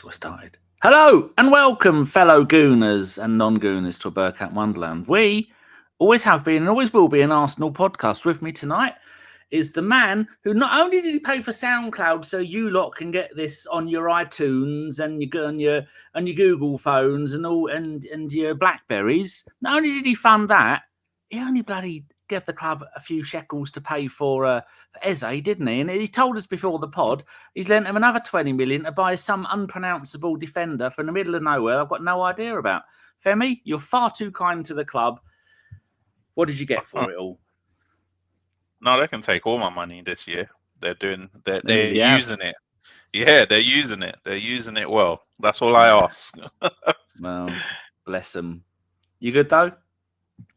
we're started. Hello and welcome, fellow Gooners and non-Gooners, to a Bergkamp Wonderland. We always have been and always will be an Arsenal podcast. With me tonight is the man who not only did he pay for SoundCloud so you lot can get this on your iTunes and your Google phones and all and your Blackberries. Not only did he fund that, he only bloody gave the club a few shekels to pay for Eze, didn't he? And he told us before the pod he's lent him another 20 million to buy some unpronounceable defender from the middle of nowhere I've got no idea about. Femi, you're far too kind to the club. What did you get for it all? No, they can take all my money this year. They're using it. Yeah, they're using it. They're using it well. That's all I ask. Well, bless them. You good though?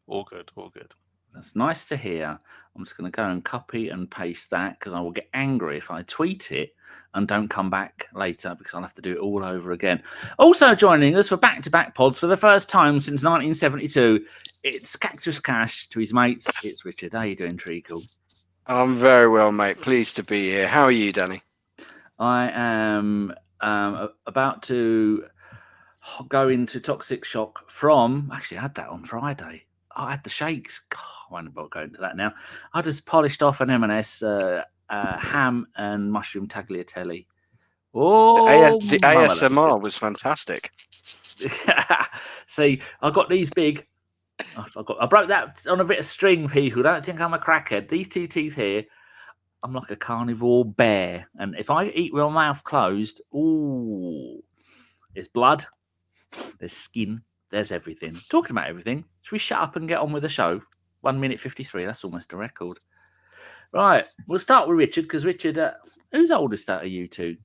All good, all good. That's nice to hear. I'm just going to go and copy and paste that because I will get angry if I tweet it and don't come back later because I'll have to do it all over again. Also joining us for back-to-back pods for the first time since 1972, it's Cactus Cash to his mates. It's Richard. How you doing, Treacle? I'm very well, mate. Pleased to be here. How are you, Danny? I am about to go into toxic shock from... Actually, I had that on Friday. I had the shakes. God, I won't go into that now. I just polished off an M&S ham and mushroom tagliatelle. Oh, the ASMR was fantastic. See, I got these big. I broke that on a bit of string, people. Don't think I'm a crackhead. These two teeth here, I'm like a carnivore bear. And if I eat with my mouth closed, ooh, there's blood, there's skin, there's everything. Talking about everything, should we shut up and get on with the show? 1 minute 53, that's almost a record. Right, we'll start with Richard, because Richard, who's oldest out of you two?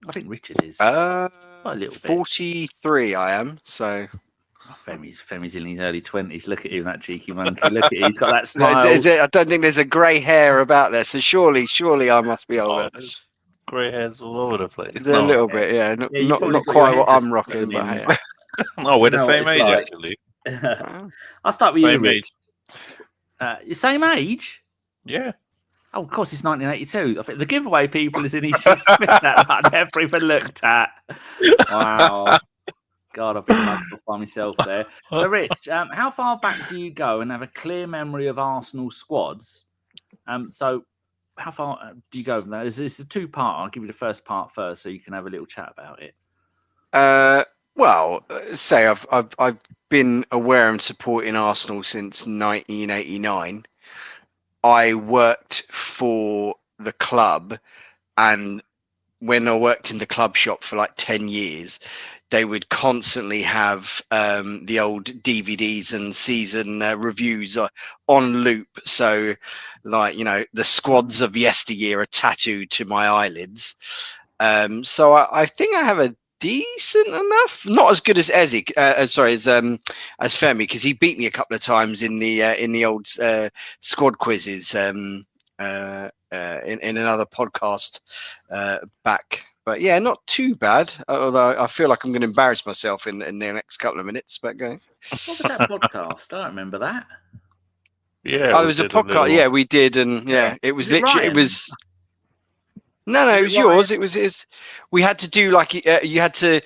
I think Richard is. A little bit. 43 I am, so... Oh, Femi's in his early 20s. Look at him, that cheeky monkey. Look at him, he's got that smile. I don't think there's a grey hair about there, so surely I must be older. Grey hairs all over the place. A little bit, yeah. Not quite what I'm rocking, but yeah. No, we're the same age, actually. I'll start with you, Same age. Your same age? Yeah. Oh, of course, it's 1982. I think the giveaway people is in his that I never even looked at. Wow. God, I've been mugged by myself there. So, Rich, how far back do you go and have a clear memory of Arsenal squads? So, how far do you go from that? This is a two-part. I'll give you the first part first, so you can have a little chat about it. Well, say I've been aware and supporting Arsenal since 1989. I worked for the club, and when I worked in the club shop for like 10 years, they would constantly have the old DVDs and season reviews on loop. So, like, the squads of yesteryear are tattooed to my eyelids. So I think I have a decent enough, not as good as Eze, as Femi, because he beat me a couple of times in the old squad quizzes in another podcast back. But yeah, not too bad. Although I feel like I'm going to embarrass myself in the next couple of minutes. But go. What was that podcast? I don't remember that. Yeah, it was a podcast. Yeah, we did, and it was literally. It was. No, it was yours. It was. We had to do like you had to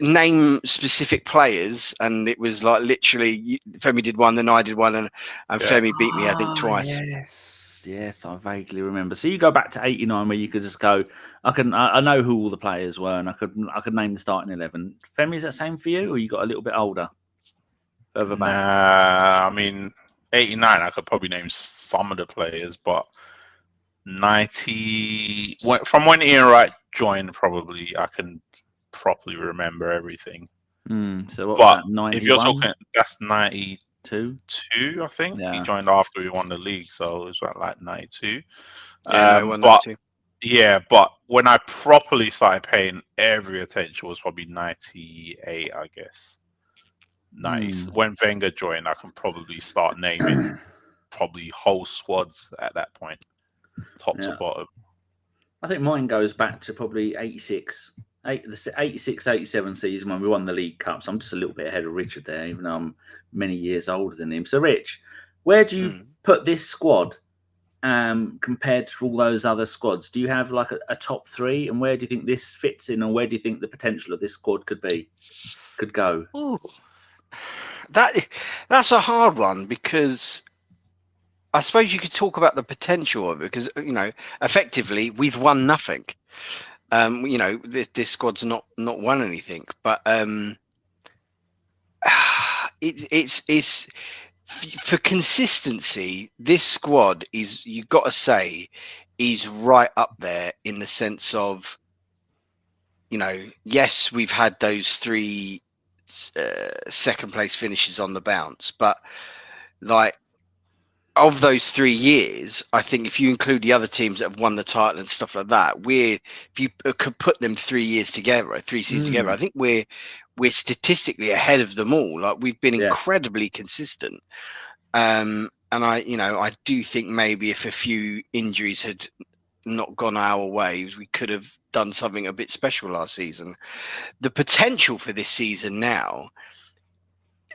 name specific players, and it was like literally Femi did one, then I did one, and Femi beat me, I think, twice. Yes, I vaguely remember. So you go back to 89, where you could just go. I know who all the players were, and I could name the starting 11. Femi, is that same for you, or you got a little bit older? Further back. I mean, 89. I could probably name some of the players, but 90 from when Ian Wright joined, probably I can properly remember everything. So what was that, 91? If you're talking, that's 92, I think. Yeah. He joined after we won the league, so it was like 92. But when I properly started paying every attention was probably 98, I guess. When Wenger joined, I can probably start naming probably whole squads at that point, top to bottom. I think mine goes back to probably 86. The 86-87 season when we won the League Cup. So I'm just a little bit ahead of Richard there, even though I'm many years older than him. So, Rich, where do you put this squad compared to all those other squads? Do you have like a top three, and where do you think this fits in, or where do you think the potential of this squad could go? Ooh. That's a hard one, because I suppose you could talk about the potential of it, because effectively we've won nothing. This squad's not won anything, but it's for consistency. This squad is, you've got to say, is right up there in the sense of, yes, we've had those 3 second place finishes on the bounce, but like, of those 3 years, I think if you include the other teams that have won the title and stuff like that, if you could put them 3 years together, 3 seasons together, I think we're statistically ahead of them all. Like, we've been incredibly consistent. And I do think maybe if a few injuries had not gone our way, we could have done something a bit special last season. The potential for this season now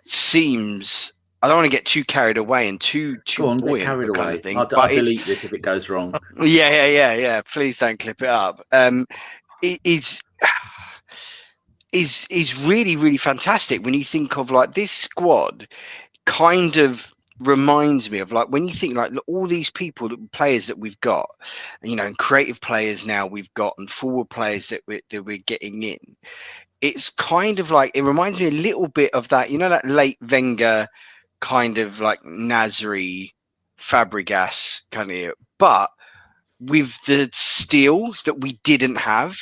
seems, I don't want to get too carried away and too buoyant kind of thing. I'll delete this if it goes wrong. Yeah. Please don't clip it up. It is really, really fantastic when you think of, like, this squad kind of reminds me of, like, when you think, like, all these players that we've got, and creative players now we've got, and forward players that we're getting in. It's kind of like, it reminds me a little bit of that, that late Wenger kind of like Nasri, Fabregas kind of, but with the steel that we didn't have.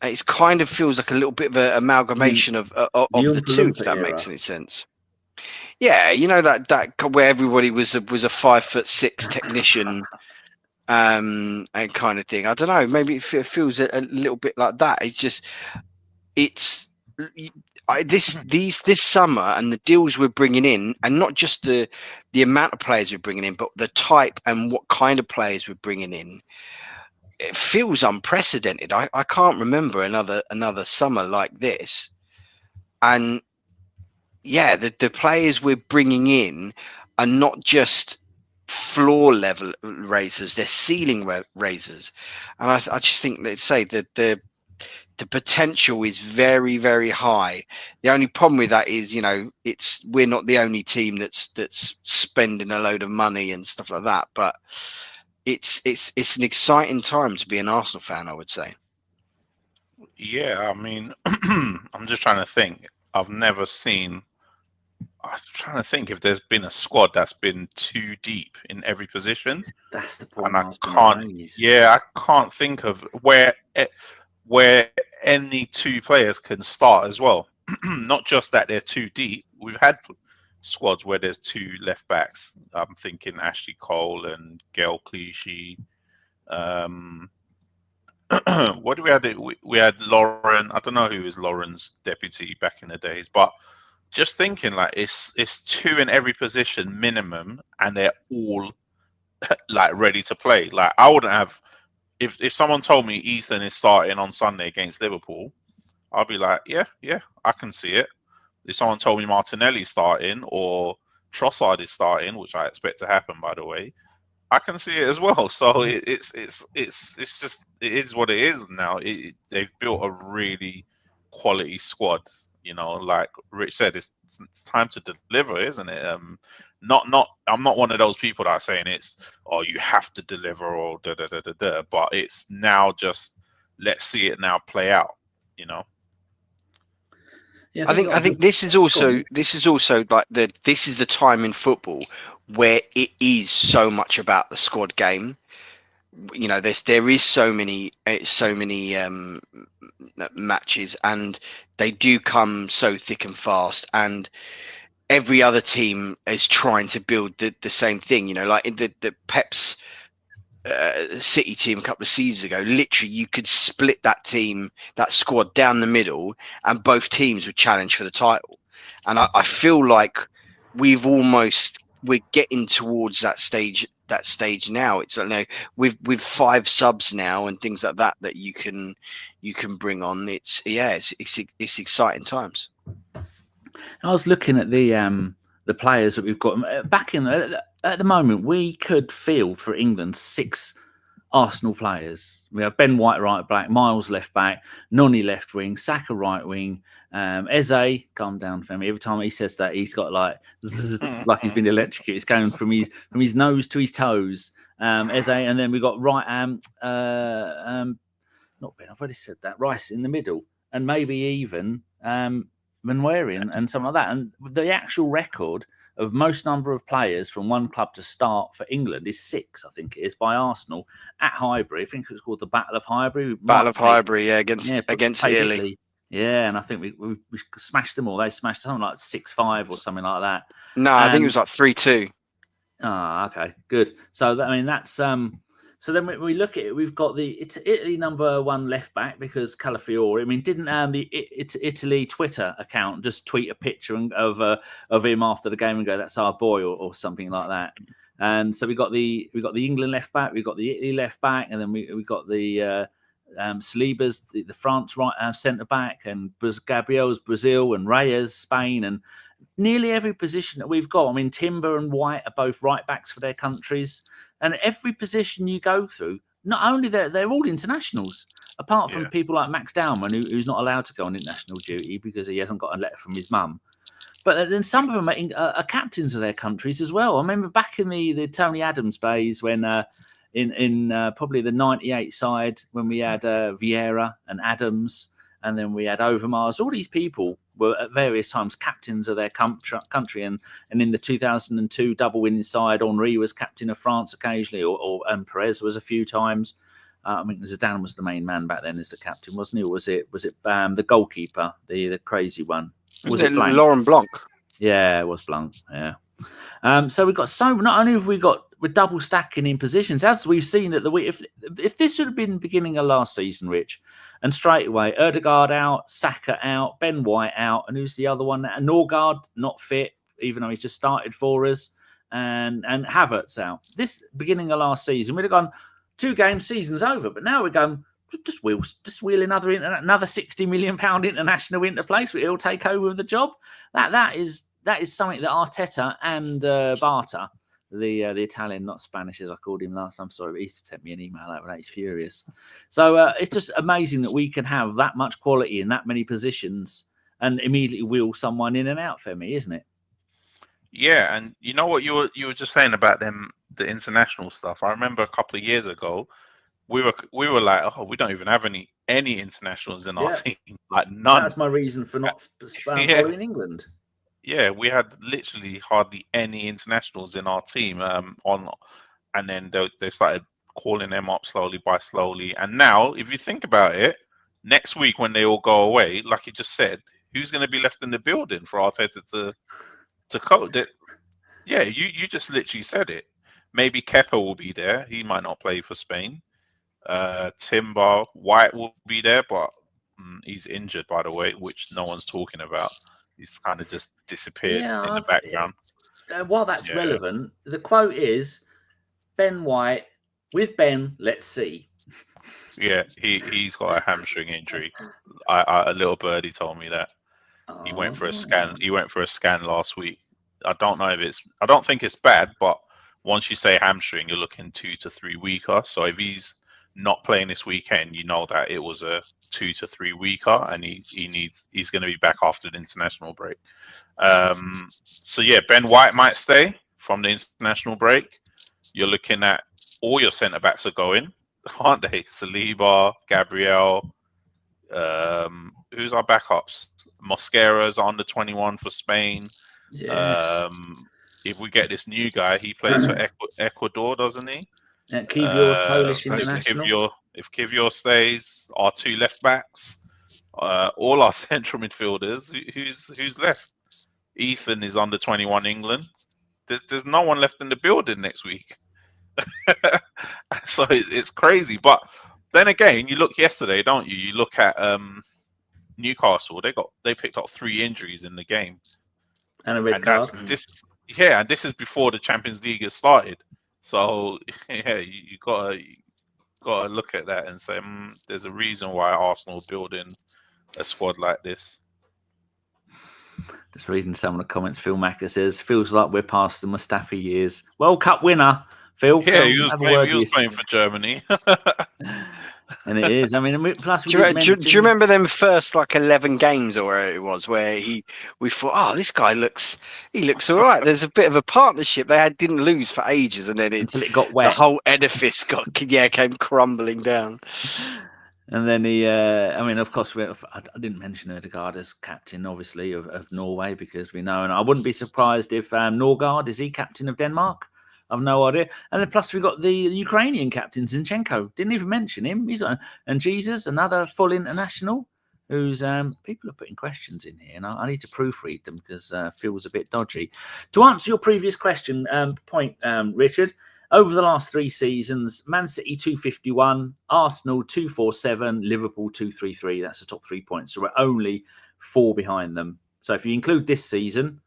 It kind of feels like a little bit of an amalgamation of the two, if that makes any sense. Yeah, that where everybody was a 5'6" technician, and kind of thing. I don't know. Maybe it feels a little bit like that. This summer, and the deals we're bringing in, and not just the amount of players we're bringing in, but the type and what kind of players we're bringing in. It feels unprecedented. I can't remember another summer like this. And yeah, the players we're bringing in are not just floor level raisers; they're ceiling raisers. And I just think that the potential is very, very high. The only problem with that is, we're not the only team that's spending a load of money and stuff like that. But it's an exciting time to be an Arsenal fan, I would say. Yeah, I mean, I'm just trying to think. I'm trying to think if there's been a squad that's been too deep in every position. That's the point. And I can't think of where any 2 players can start as well. Not just that they're too deep. We've had squads where there's 2 left backs. I'm thinking Ashley Cole and Gail Clichy. What do we have? We had Lauren. I don't know who was Lauren's deputy back in the days, but just thinking, like, it's 2 in every position minimum, and they're all like ready to play. Like, I wouldn't have, if someone told me Ethan is starting on Sunday against Liverpool, I'd be like, yeah, I can see it. If someone told me Martinelli starting or Trossard is starting, which I expect to happen, by the way, I can see it as well. So it's just, it is what it is now. They've built a really quality squad. Like Rich said, it's time to deliver, isn't it? I'm not one of those people that are saying you have to deliver or but it's now just, let's see it now play out. Yeah, I think this is also like this is the time in football where it is so much about the squad game. There is so many matches, and they do come so thick and fast, and every other team is trying to build the same thing. Like in the Pep's City team a couple of seasons ago, literally you could split that squad down the middle, and both teams would challenge for the title. And I feel like we're getting towards that stage now. It's with 5 subs now and things like that you can bring on. It's exciting times. I was looking at the players that we've got back in. at the moment we could field for England 6 Arsenal players. We have Ben White right back, Myles left back, Noni left wing, Saka right wing, Eze, calm down, Femi. Every time he says that, he's got like like he's been electrocuted. It's going from his nose to his toes. Eze, and then we got right not Ben. I've already said that. Rice in the middle, and maybe even Nwaneri and something like that. And the actual record of most number of players from one club to start for England is 6, I think it is, by Arsenal at Highbury. I think it was called the Battle of Highbury. Battle of Highbury, yeah, against Italy. Yeah, and I think we smashed them all. They smashed something like 6-5 or something like that. No, I think it was like 3-2. Ah, okay, good. So I mean, that's So then we look at it. We've got it's Italy number 1 left back because Calafiori. I mean, didn't the Italy Twitter account just tweet a picture of him after the game and go, "That's our boy" or something like that? And so we got the England left back, we got the Italy left back, and then we got the Saliba's the France right centre back, and Gabriel's Brazil, and Raya's Spain, and nearly every position that we've got. I mean, Timber and White are both right backs for their countries. And every position you go through, not only they're all internationals, apart from people like Max Dowman, who's not allowed to go on international duty because he hasn't got a letter from his mum. But then some of them are captains of their countries as well. I remember back in the Tony Adams days when in probably the 98 side when we had Vieira and Adams, and then we had Overmars. All these people were at various times captains of their country, and in the 2002 double winning side, Henry was captain of France occasionally, and Perez was a few times. I mean, Zidane was the main man back then as the captain, wasn't he? Or was it the goalkeeper, the crazy one? Was it Laurent Blanc? Yeah, it was Blanc. Yeah. So we've got not only have we're double stacking in positions, as we've seen at the week. If this should have been beginning of last season, Rich, and straight away Odegaard out, Saka out, Ben White out, and who's the other one? And Norgard not fit, even though he's just started for us, and Havertz out. This beginning of last season, we'd have gone 2 games, season's over. But now we're going just wheel another £60 million international into place. He'll take over the job. That is something that Arteta and Barta, the Italian, not Spanish as I called him last time. Sorry, but he sent me an email over that. He's furious. So it's just amazing that we can have that much quality in that many positions and immediately wheel someone in and out, Femi, isn't it? Yeah, and you know what you were just saying about the international stuff. I remember a couple of years ago, we were like, oh, we don't even have any internationals in our team, like none. That's my reason for not following England. Yeah, we had literally hardly any internationals in our team and then they started calling them up slowly by slowly. And now, if you think about it, next week when they all go away, like you just said, who's going to be left in the building for Arteta to coach it? Yeah, you just literally said it. Maybe Kepa will be there. He might not play for Spain. Timber, White will be there, but he's injured, by the way, which no one's talking about. He's kind of just disappeared in the background. While that's relevant, the quote is, Ben White, with Ben, let's see. Yeah, he's got a hamstring injury. A little birdie told me that. He went for a scan. He went for a scan last week. I don't know if I don't think it's bad, but once you say hamstring, you're looking 2 to 3 weeker. So if he's not playing this weekend, you know that it was a 2 to 3 weeker, and he's going to be back after the international break. So yeah, Ben White might stay from the international break. You're looking at all your centre backs are going, aren't they? Saliba, Gabriel. Who's our backups? Mosquera's under 21 for Spain. Yes. If we get this new guy, he plays for Ecuador, doesn't he? Kivior's Polish international. If Kivior stays, our 2 left backs, all our central midfielders, who's left? Ethan is under 21 England. There's no one left in the building next week. So it's crazy. But then again, you look yesterday, don't you? You look at Newcastle. They picked up 3 injuries in the game, and a red card. And this is before the Champions League has started. So yeah, you gotta look at that and say there's a reason why Arsenal are building a squad like this. Just reading some of the comments. Phil Macker says, feels like we're past the Mustafi years. World Cup winner, Phil. Yeah, he was playing for Germany. And it is. I mean, plus do you remember them first 11 games or where it was where we thought, oh, this guy looks all right. There's a bit of a partnership. They didn't lose for ages, and then until it got wet, the whole edifice came crumbling down. And then of course, I didn't mention Odegaard as captain, obviously, of Norway, because we know, and I wouldn't be surprised if Norgard, is he captain of Denmark? I've no idea. And then plus we've got the Ukrainian captain, Zinchenko. Didn't even mention him. And Jesus, another full international, who's people are putting questions in here, and I need to proofread them because feels a bit dodgy. To answer your previous question point, Richard, over the last 3 seasons, Man City 251, Arsenal 247, Liverpool 233. That's the top 3 points. So we're only 4 behind them. So if you include this season,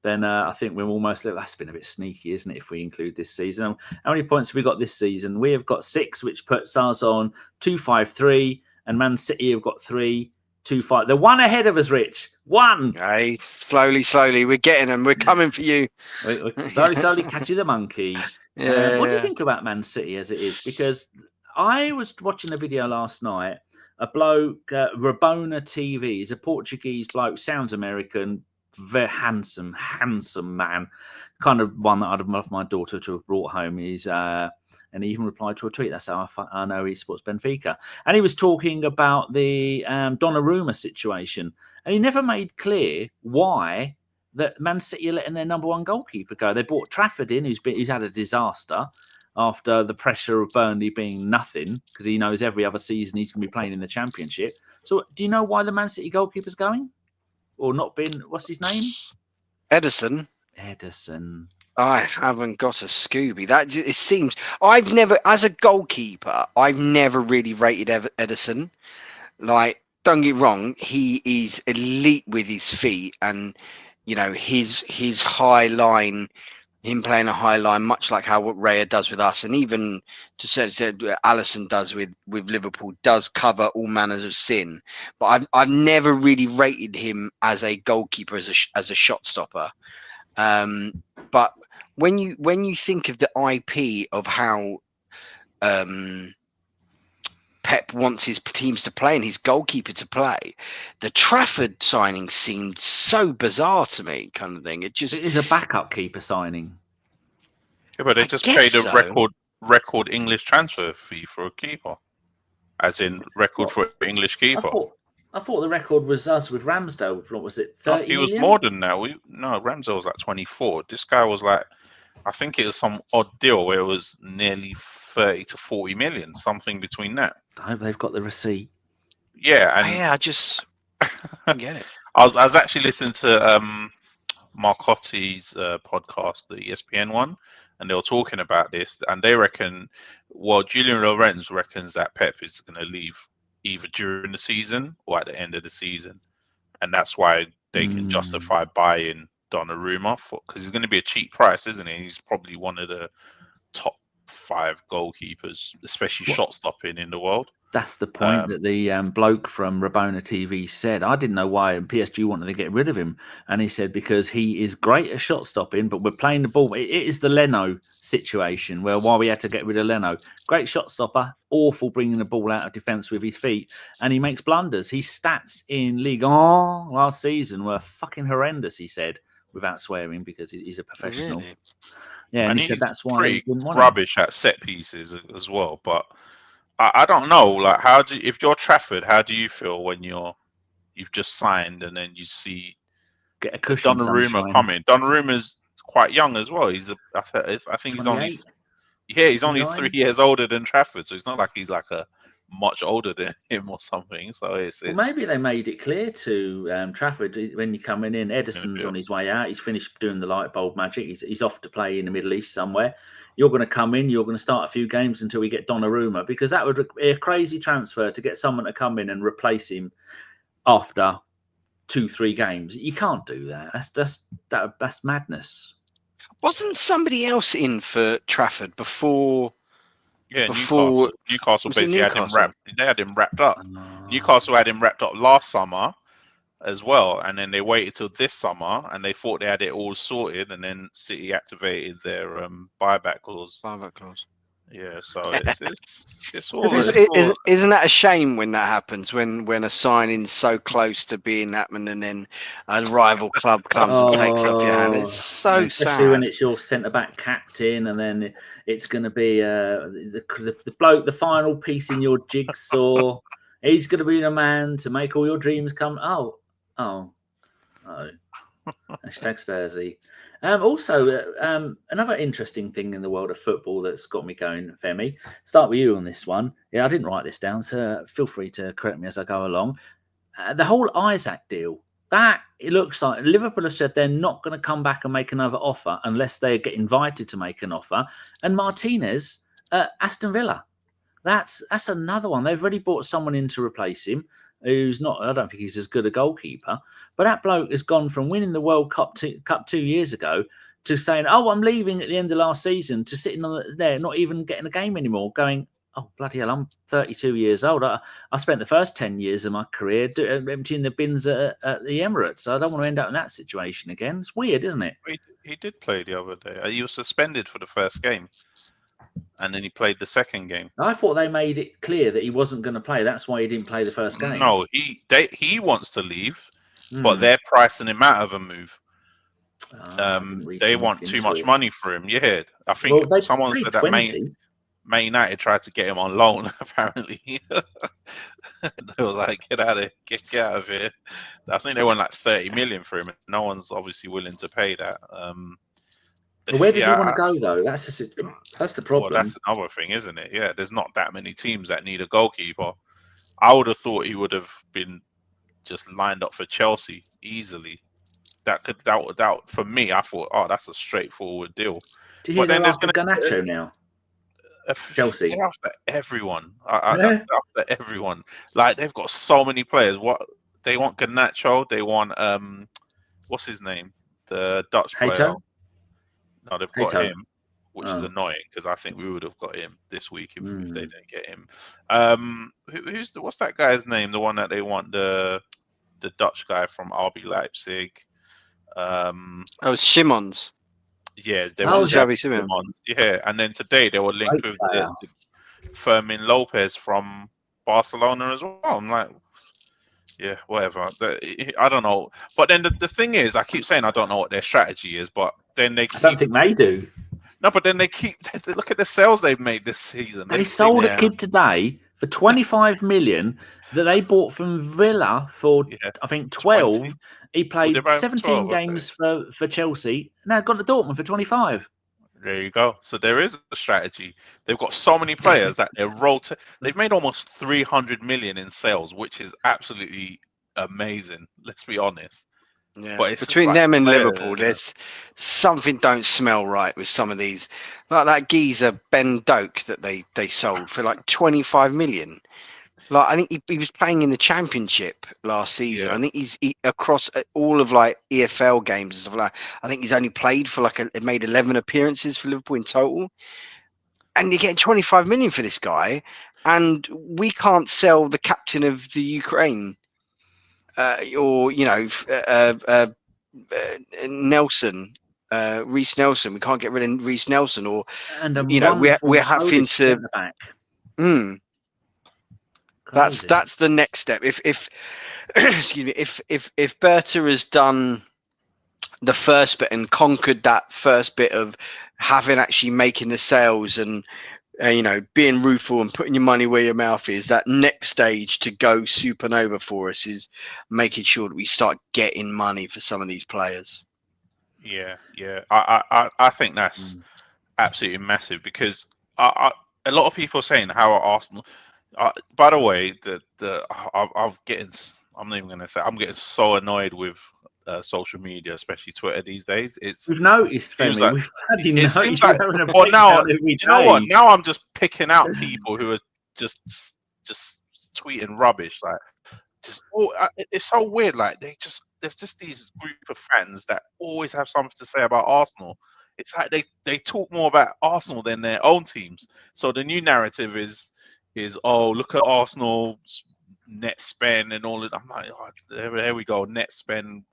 then I think we're almost... That's been a bit sneaky, isn't it, if we include this season? How many points have we got this season? We have got 6, which puts us on 253, and Man City have got 3, 2-5. They're 1 ahead of us, Rich. 1. Hey, slowly. We're getting them. We're coming for you. We're slowly catching the monkey. Yeah. What do you think about Man City as it is? Because I was watching a video last night. A bloke, Rabona TV, is a Portuguese bloke, sounds American, very handsome man, kind of one that I'd have loved my daughter to have brought home. And he even replied to a tweet. That's how I know he supports Benfica. And he was talking about the Donnarumma situation, and he never made clear why that Man City are letting their number 1 goalkeeper go. They brought Trafford in, who's had a disaster after the pressure of Burnley being nothing, because he knows every other season he's going to be playing in the Championship. So do you know why the Man City goalkeeper's going? Or not been, what's his name? Edison. I haven't got a Scooby. It seems I've never, as a goalkeeper, I've never really rated Edison. Don't get wrong, he is elite with his feet, and his high line, him playing a high line, much like how Raya does with us, and even to say Alisson does with Liverpool, does cover all manners of sin. But I've never really rated him as a goalkeeper, as a shot stopper. But when you think of the IP of how Pep wants his teams to play and his goalkeeper to play, the Trafford signing seemed so bizarre to me, kind of thing. It is a backup keeper signing. Yeah, but they just paid a record English transfer fee for a keeper, as in record for an English keeper. I thought the record was us with Ramsdale. What was it? 30 He was million? more than that. Ramsdale was like 24. This guy was like, I think it was some odd deal where it was nearly 30 to 40 million, something between that. I hope they've got the receipt. Yeah, and I just don't get it. I was actually listening to Marcotti's podcast, the ESPN one, and they were talking about this, and they reckon, Julian Lorenz reckons that Pep is going to leave either during the season or at the end of the season, and that's why they can justify buying Donnarumma, because he's going to be a cheap price, isn't he? He's probably one of the top 5 goalkeepers, especially shot stopping, in the world. That's the point that the bloke from Rabona TV said. I didn't know why PSG wanted to get rid of him. And he said because he is great at shot stopping, but we're playing the ball. It is the Leno situation why we had to get rid of Leno. Great shot stopper, awful bringing the ball out of defence with his feet. And he makes blunders. His stats in Ligue 1 last season were fucking horrendous, he said, without swearing, because he's a professional. Really? Yeah, and he said that's why he didn't want rubbish at set pieces as well. But I don't know. Like, if you're Trafford, how do you feel when you've just signed and then you see get a cushion Donnarumma coming? Donnarumma's quite young as well. I think he's only he's only 3 years older than Trafford, so it's not like he's like a much older than him or something. So it's maybe they made it clear to Trafford when you're coming in. Edison's on his way out. He's finished doing the light bulb magic. He's off to play in the Middle East somewhere. You're going to come in. You're going to start a few games until we get Donnarumma, because that would be a crazy transfer to get someone to come in and replace him after 2-3 games. You can't do that. That's madness. Wasn't somebody else in for Trafford before? Yeah, Newcastle basically had him wrapped. They had him wrapped up. Newcastle had him wrapped up last summer, as well, and then they waited till this summer, and they thought they had it all sorted, and then City activated their buyback clause. Yeah, so it's all. Isn't that a shame when that happens? When a signing's so close to being happened, and then a rival club comes and takes it off your hand. It's so especially sad. when it's your centre back captain, and then it's going to be the bloke, the final piece in your jigsaw. He's going to be the man to make all your dreams come. Oh. Hashtag Spursy. Also, another interesting thing in the world of football that's got me going, Femi. Start with you on this one. Yeah, I didn't write this down, so feel free to correct me as I go along. The whole Isaac deal, that it looks like Liverpool have said they're not going to come back and make another offer unless they get invited to make an offer. And Martinez, Aston Villa, that's another one. They've already brought someone in to replace him, who's not, I don't think he's as good a goalkeeper, but that bloke has gone from winning the World Cup 2 years ago to saying, oh, I'm leaving at the end of last season, to sitting there, not even getting a game anymore, going, oh, bloody hell, I'm 32 years old. I spent the first 10 years of my career emptying the bins at the Emirates. So I don't want to end up in that situation again. It's weird, isn't it? He did play the other day. He was suspended for the first game, and then he played the second game. I thought they made it clear that he wasn't going to play. That's why he didn't play the first game. No, he wants to leave, but they're pricing him out of a move. They want too much money for him. Yeah, I think someone said that Man United tried to get him on loan. Apparently, they were like, "Get out of here." I think they want like 30 million for him, and no one's obviously willing to pay that. But where does he want to go, though? That's the problem. Well, that's another thing, isn't it? Yeah, there's not that many teams that need a goalkeeper. I would have thought he would have been just lined up for Chelsea easily. That for me, I thought, oh, that's a straightforward deal. Do you hear they're after Garnacho now? Chelsea. They're after everyone. After everyone. Like, they've got so many players. What they want? Garnacho. They want what's his name? The Dutch player. No, they've got him, which is annoying because I think we would have got him this week if they didn't get him. What's that guy's name? The one that they want, the Dutch guy from RB Leipzig. Simons. Yeah, there was Xavi Simons. Yeah, and then today they were linked with the Fermin Lopez from Barcelona as well. I'm like, yeah, whatever. I don't know. But then the thing is, I keep saying I don't know what their strategy is, but then I don't think they do. No, but then they look at the sales they've made this season. They sold a kid today for 25 million that they bought from Villa for I think 12. 20. He played 17 games for Chelsea. Now gone to Dortmund for 25. There you go. So there is a strategy. They've got so many players that they've made almost 300 million in sales, which is absolutely amazing. Let's be honest. Yeah. But between them and Liverpool, there's something don't smell right with some of these. Like that geezer Ben Doak that they sold for like 25 million. Like, I think he was playing in the Championship last season. I think he's across all of like EFL games and stuff like that. I think he's only played for made 11 appearances for Liverpool in total. And you're getting 25 million for this guy, and we can't sell the captain of the Ukraine, or Nelson, Reece Nelson. We can't get rid of Reece Nelson, or we're having to. That's the next step. If excuse me, if Berta has done the first bit and conquered that first bit of actually making the sales and being rueful and putting your money where your mouth is, that next stage to go supernova for us is making sure that we start getting money for some of these players. Yeah. I think that's absolutely massive, because a lot of people are saying how are Arsenal. By the way, I'm getting so annoyed with social media, especially Twitter these days. We've noticed, Femi. Like, we've bloody noticed. Well, now you know what? Now I'm just picking out people who are just tweeting rubbish. Like, it's so weird. Like, there's just these group of fans that always have something to say about Arsenal. It's like they talk more about Arsenal than their own teams. So the new narrative is oh, look at Arsenal net spend and all of that. I'm like, oh, there we go, net spend.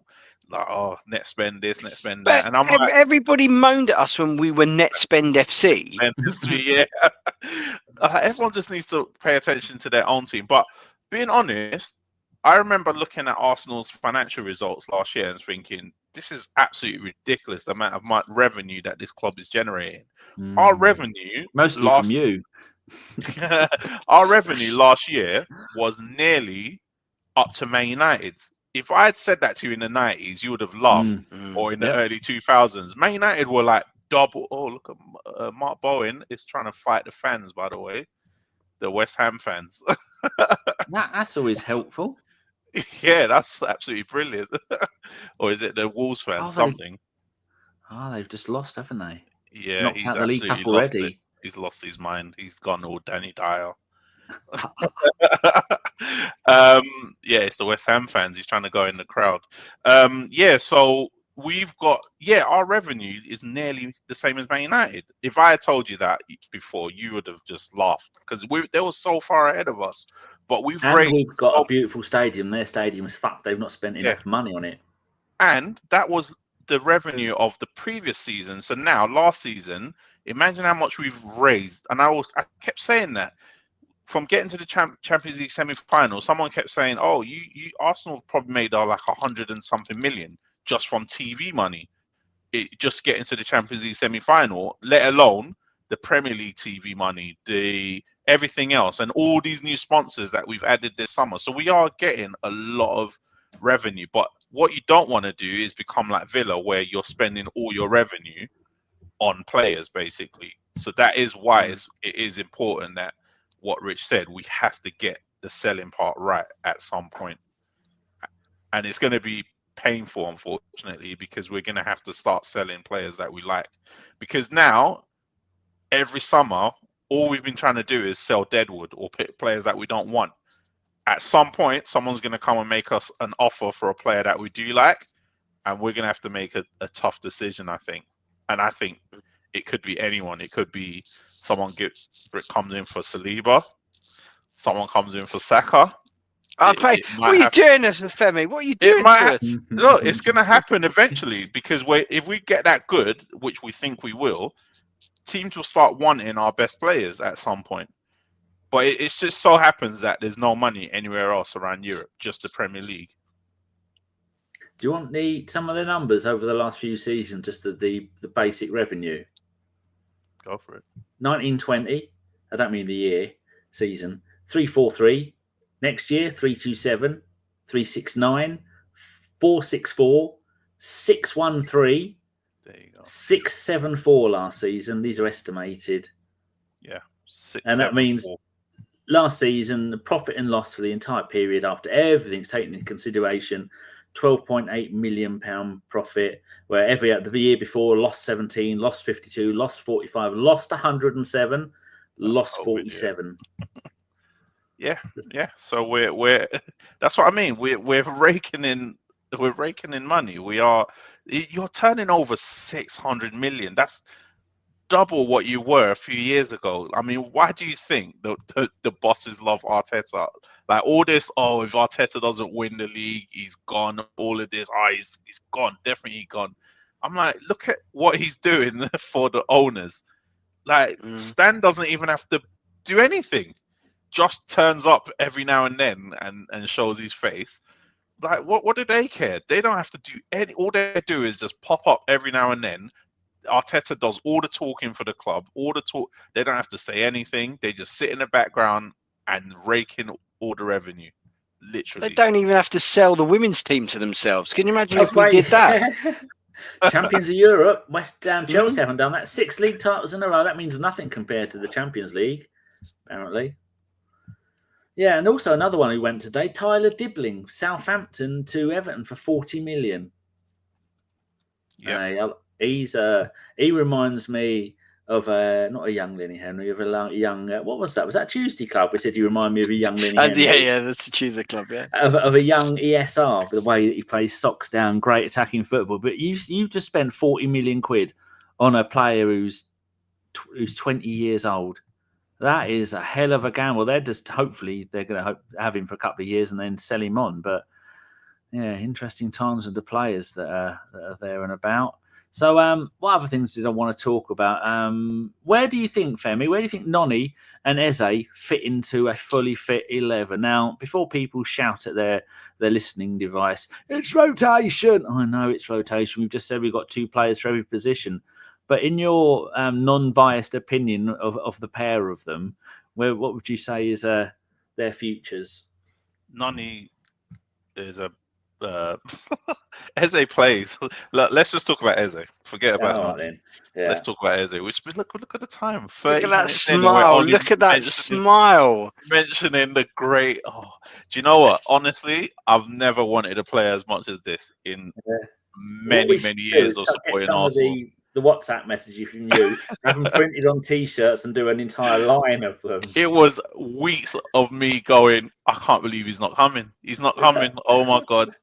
Like, oh, net spend this, net spend that. And I'm like, everybody moaned at us when we were net spend FC. yeah. Everyone just needs to pay attention to their own team. But being honest, I remember looking at Arsenal's financial results last year and thinking, this is absolutely ridiculous, the amount of revenue that this club is generating. Our revenue, mostly from you. Our revenue last year was nearly up to Man United. If I had said that to you in the 90s, you would have laughed. Or in the early 2000s. Man United were like double. Oh, look at Mark Bowen is trying to fight the fans, by the way. The West Ham fans. That's always helpful. Yeah, that's absolutely brilliant. Or is it the Wolves fans? Something. They've just lost, haven't they? Yeah, knocked he's out the League Cup absolutely lost already. it. He's lost his mind. He's gone all Danny Dyer. Yeah, it's the West Ham fans. He's trying to go in the crowd. Yeah, so we've got our revenue is nearly the same as Man United. If I had told you that before, you would have just laughed because they were so far ahead of us. But we've got a beautiful stadium. Their stadium is fucked. They've not spent enough money on it. And that was the revenue of the previous season. So now, last season, imagine how much we've raised. And I kept saying that. From getting to the Champions League semi-final, someone kept saying, "Oh, you Arsenal have probably made like 100 and something million just from TV money. Just getting to the Champions League semi-final, let alone the Premier League TV money, everything else, and all these new sponsors that we've added this summer. So we are getting a lot of revenue. But what you don't want to do is become like Villa, where you're spending all your revenue on players, basically. So that is why it is important that." What Rich said, we have to get the selling part right at some point. And it's going to be painful, unfortunately, because we're going to have to start selling players that we like. Because now, every summer, all we've been trying to do is sell deadwood or pick players that we don't want. At some point, someone's going to come and make us an offer for a player that we do like. And we're going to have to make a tough decision, I think. And I think it could be anyone. It could be someone comes in for Saliba. Someone comes in for Saka. What are you doing this with Femi? What are you doing to us? Look, it's going to happen eventually because if we get that good, which we think we will, teams will start wanting our best players at some point. But it just so happens that there's no money anywhere else around Europe, just the Premier League. Do you want some of the numbers over the last few seasons, just the basic revenue? Go for it. 1920, I don't mean the year, season. 343. Next year, 327, 369, 464, 613, there you go. 674 last season. These are estimated. Yeah. And that means last season, the profit and loss for the entire period after everything's taken into consideration, £12.8 million profit, where the year before lost 17, lost 52, lost 45, lost 107, lost 47. Yeah. So we're that's what I mean. We're raking in money. You're turning over 600 million. That's double what you were a few years ago. I mean, why do you think the bosses love Arteta? Like all this, if Arteta doesn't win the league, he's gone. All of this, he's gone, definitely gone. I'm like, look at what he's doing for the owners. Like Stan doesn't even have to do anything. Just turns up every now and then and shows his face. Like, what do they care? They don't have to do any. All they do is just pop up every now and then. Arteta does all the talking for the club. They don't have to say anything. They just sit in the background and rake in all the revenue. Literally, they don't even have to sell the women's team to themselves. Can you imagine if we did that? Champions of Europe, West Ham, Chelsea haven't done that. 6 league titles in a row. That means nothing compared to the Champions League, apparently. Yeah, and also another one who went today, Tyler Dibbling, Southampton to Everton for 40 million. Yeah, he reminds me of not a young Lenny Henry, of a young. What was that? Was that Tuesday Club? We said you remind me of a young Lenny Henry. Yeah, that's the Tuesday Club. Yeah, of a young ESR, the way that he plays socks down, great attacking football. But you just spent 40 million quid on a player who's 20 years old. That is a hell of a gamble. Hopefully they're going to have him for a couple of years and then sell him on. But yeah, interesting times with the players that are there and about. So, what other things did I want to talk about? Where do you think, Femi, where do you think Noni and Eze fit into a fully fit 11? Now, before people shout at their listening device, it's rotation. I know it's rotation. We've just said we've got 2 players for every position. But in your non-biased opinion of the pair of them, what would you say is their futures? Noni is a Eze plays. Let's just talk about Eze. Forget about Noni. Yeah. Let's talk about Eze. Look at the time. 30 look at that smile. Look at that smile. Mentioning the great. Oh, do you know what? Honestly, I've never wanted to play as much as this in many years of supporting Arsenal. The WhatsApp message from you, have them printed on T-shirts and do an entire line of them. It was weeks of me going, I can't believe he's not coming. He's not coming. Oh my God.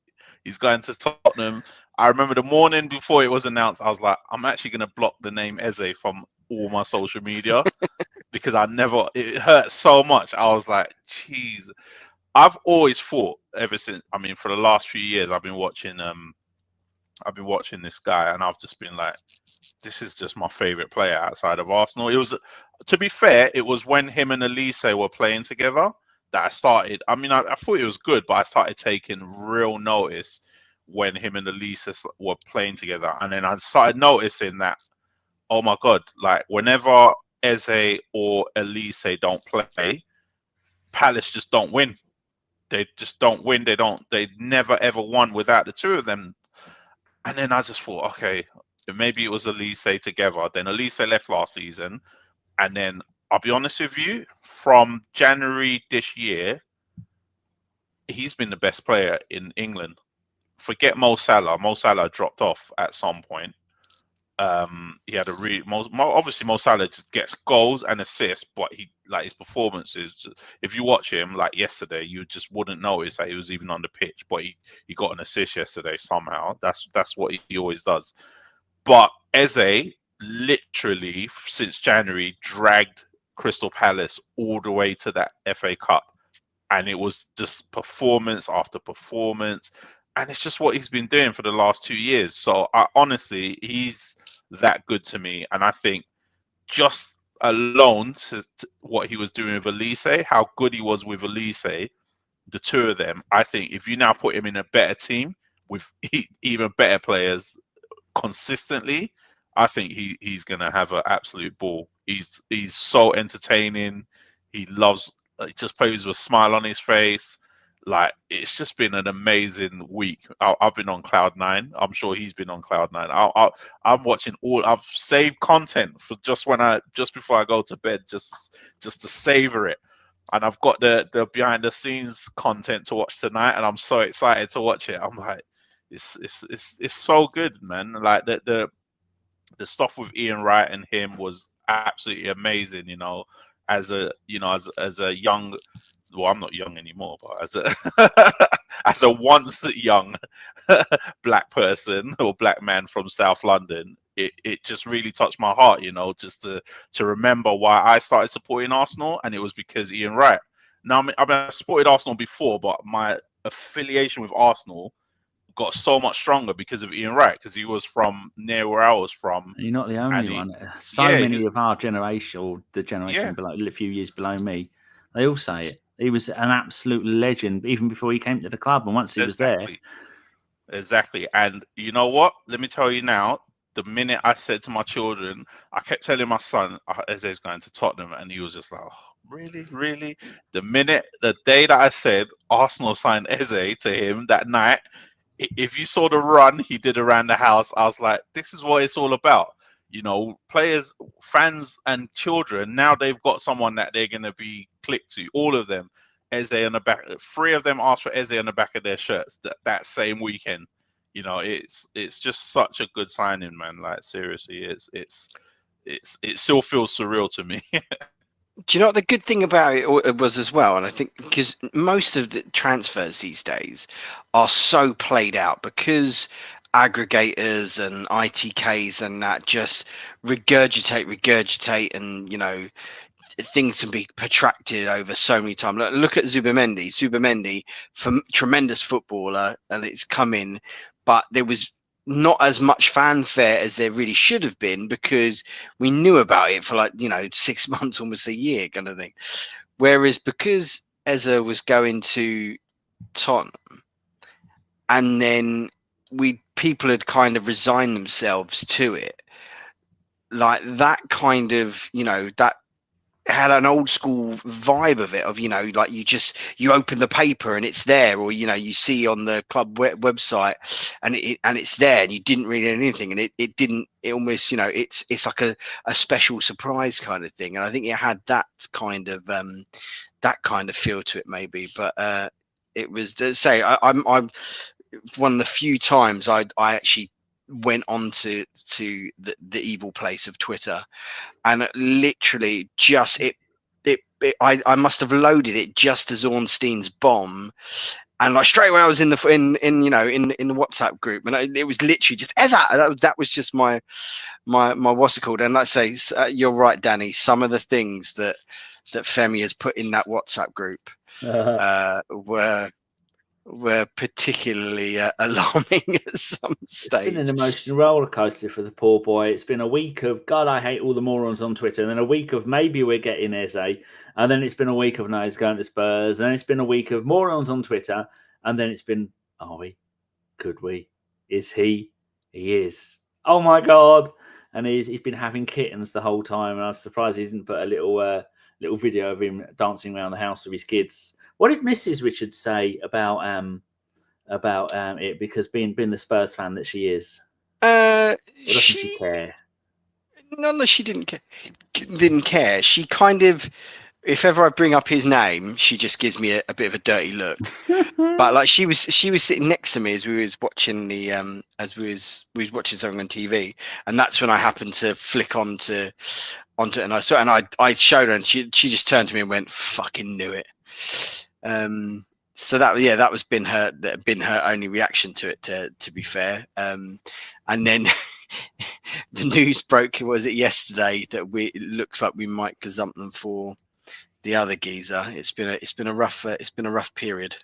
He's going to Tottenham. I remember the morning before it was announced, I was like, I'm actually going to block the name Eze from all my social media because it hurt so much. I was like, jeez. I've always thought ever since, for the last few years, I've been watching this guy and I've just been like, this is just my favorite player outside of Arsenal. It was, to be fair, it was when him and Elise were playing together that I started. I thought it was good, but I started taking real notice when him and Elise were playing together. And then I started noticing that, oh my God, like whenever Eze or Elise don't play, Palace just don't win. They just don't win. They never ever won without the 2 of them. And then I just thought, okay, maybe it was Elise together. Then Elise left last season. And then I'll be honest with you, from January this year, he's been the best player in England. Forget Mo Salah. Mo Salah dropped off at some point. He had obviously Mo Salah just gets goals and assists, but his performances. If you watch him like yesterday, you just wouldn't notice that he was even on the pitch. But he got an assist yesterday somehow. That's what he always does. But Eze literally since January dragged Crystal Palace all the way to that FA Cup, and it was just performance after performance, and it's just what he's been doing for the last 2 years. So honestly, he's that good to me, and I think just alone to what he was doing with Elise, how good he was with Elise, the 2 of them, I think if you now put him in a better team with even better players consistently, I think he's gonna have an absolute ball. He's so entertaining. He just plays with a smile on his face. Like, it's just been an amazing week. I've been on cloud 9. I'm sure he's been on cloud 9. I'm watching I've saved content for just before I go to bed, just to savor it. And I've got the behind the scenes content to watch tonight, and I'm so excited to watch it. I'm like, it's so good, man. Like the stuff with Ian Wright and him was absolutely amazing. As a young. Well, I'm not young anymore, but as a once young black person or black man from South London, it just really touched my heart, just to remember why I started supporting Arsenal, and it was because Ian Wright. Now, I supported Arsenal before, but my affiliation with Arsenal got so much stronger because of Ian Wright, because he was from near where I was from. You're not the only one. Many of our generation, or the generation below, a few years below me, they all say it. He was an absolute legend even before he came to the club, and once he was there. Exactly. And you know what? Let me tell you now, the minute I said to my children, I kept telling my son, Eze's going to Tottenham, and he was just like, oh, really? The day that I said Arsenal signed Eze to him that night, if you saw the run he did around the house, I was like, this is what it's all about. Players, fans, and children, now they've got someone that they're going to be clicked to. All of them, Eze on the back. 3 of them asked for Eze on the back of their shirts that same weekend. It's just such a good signing, man. Like, seriously, it still feels surreal to me. Do you know what the good thing about it was as well? And I think because most of the transfers these days are so played out, because aggregators and ITKs and that just regurgitate and things can be protracted over so many times. Look at Zubimendi. Zubimendi, tremendous footballer, and it's come in, but there was not as much fanfare as there really should have been because we knew about it for 6 months, almost a year kind of thing. Whereas because Eze was going to Tottenham, and then people had kind of resigned themselves to it, like that kind of, that had an old school vibe of it, of like you open the paper and it's there, or you see on the club website and it's there, and you didn't read anything, and it almost it's like a special surprise kind of thing. And I think it had that kind of feel to it, maybe. But it was, to say, I'm one of the few times I actually went on to the evil place of Twitter, and literally just I must have loaded it just as Ornstein's bomb, and like straight away I was in the WhatsApp group, and it was literally just that was just my what's it called. And let's say you're right, Danny, some of the things that Femi has put in that WhatsApp group were particularly alarming at some stage. It's been an emotional roller coaster for the poor boy. It's been a week of God, I hate all the morons on Twitter, and then a week of maybe we're getting Eze, and then it's been a week of no, he's going to Spurs, and then it's been a week of morons on Twitter, and then it's been, are we? Could we? Is he? He is. Oh my God! And he's been having kittens the whole time, and I'm surprised he didn't put a little video of him dancing around the house with his kids. What did Mrs. Richards say about it? Because being the Spurs fan that she is, doesn't she care? No, she didn't care. Didn't care. She kind of, if ever I bring up his name, she just gives me a bit of a dirty look. But like she was sitting next to me as we was watching we was watching something on TV, and that's when I happened to flick onto it, and I saw, and I showed her, and she just turned to me and went, "Fucking knew it." So that was been her only reaction to it, to be fair. And then the news broke, was it yesterday, that it looks like we might gazump them for the other geezer. It's been a rough period.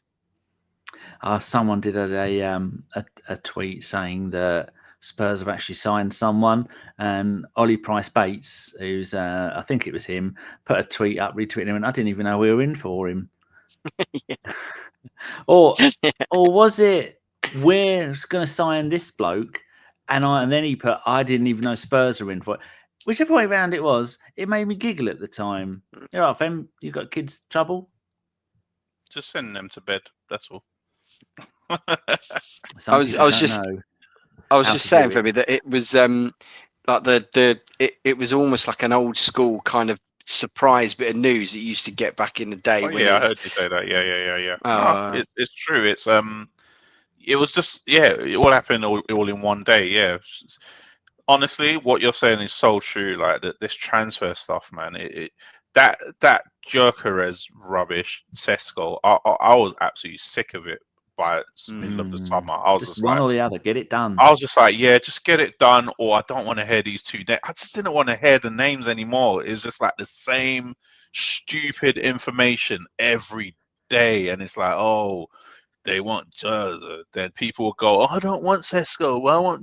Someone did a tweet saying that Spurs have actually signed someone, and Ollie Price-Bates, who's I think it was him, put a tweet up retweeting him, and I didn't even know we were in for him. or was it we're going to sign this bloke, and then he put, I didn't even know Spurs are in for it. Whichever way around it was, it made me giggle at the time. You're right, Fem, you got kids trouble? Just sending them to bed, that's all. I was just saying, Femi, that it was like it was almost like an old school kind of surprise bit of news that you used to get back in the day. I heard you say that. Yeah. It's true. It was just it all happened all in one day. Yeah. Honestly, what you're saying is so true. Like this transfer stuff, man. That Gyokeres rubbish, Sesko. I was absolutely sick of it by the middle of the summer. I was just one like, or the other, get it done. I was just like, yeah, just get it done, or I don't want to hear these two names. I just didn't want to hear the names anymore. It was just like the same stupid information every day, and it's like, oh, they want then people will go, oh, I don't want Sesko. Well,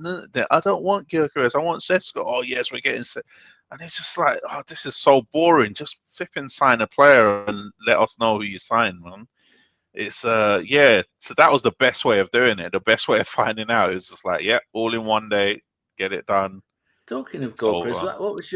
I don't want Gyokeres. I want Sesko. Oh yes, we're getting and it's just like, oh, this is so boring. Just flipping sign a player and let us know who you sign, man. It's so that was the best way of doing it. The best way of finding out is just like, all in one day, get it done. Talking of Goalkeepers, what was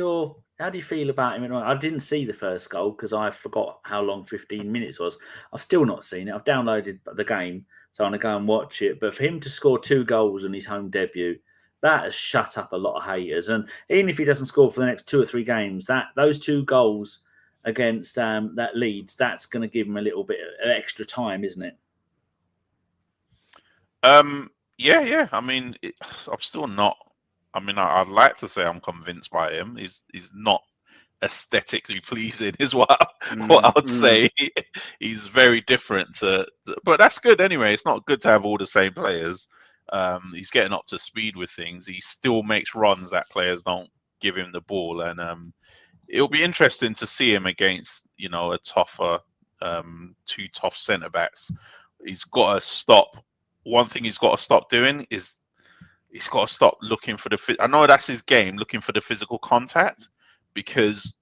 how do you feel about him? I didn't see the first goal because I forgot how long 15 minutes was. I've still not seen it. I've downloaded the game, so I'm going to go and watch it. But for him to score 2 goals in his home debut, that has shut up a lot of haters. And even if he doesn't score for the next 2 or 3 games, those 2 goals against that Leeds, that's going to give him a little bit of extra time, isn't it? Yeah. I mean, I'm still not. I mean, I'd like to say I'm convinced by him. He's not aesthetically pleasing, is what I would say. He's very different but that's good anyway. It's not good to have all the same players. He's getting up to speed with things. He still makes runs that players don't give him the ball, and it'll be interesting to see him against, a tougher, two tough centre backs. He's got to stop. One thing he's got to stop doing is he's got to stop looking for I know that's his game, looking for the physical contact, because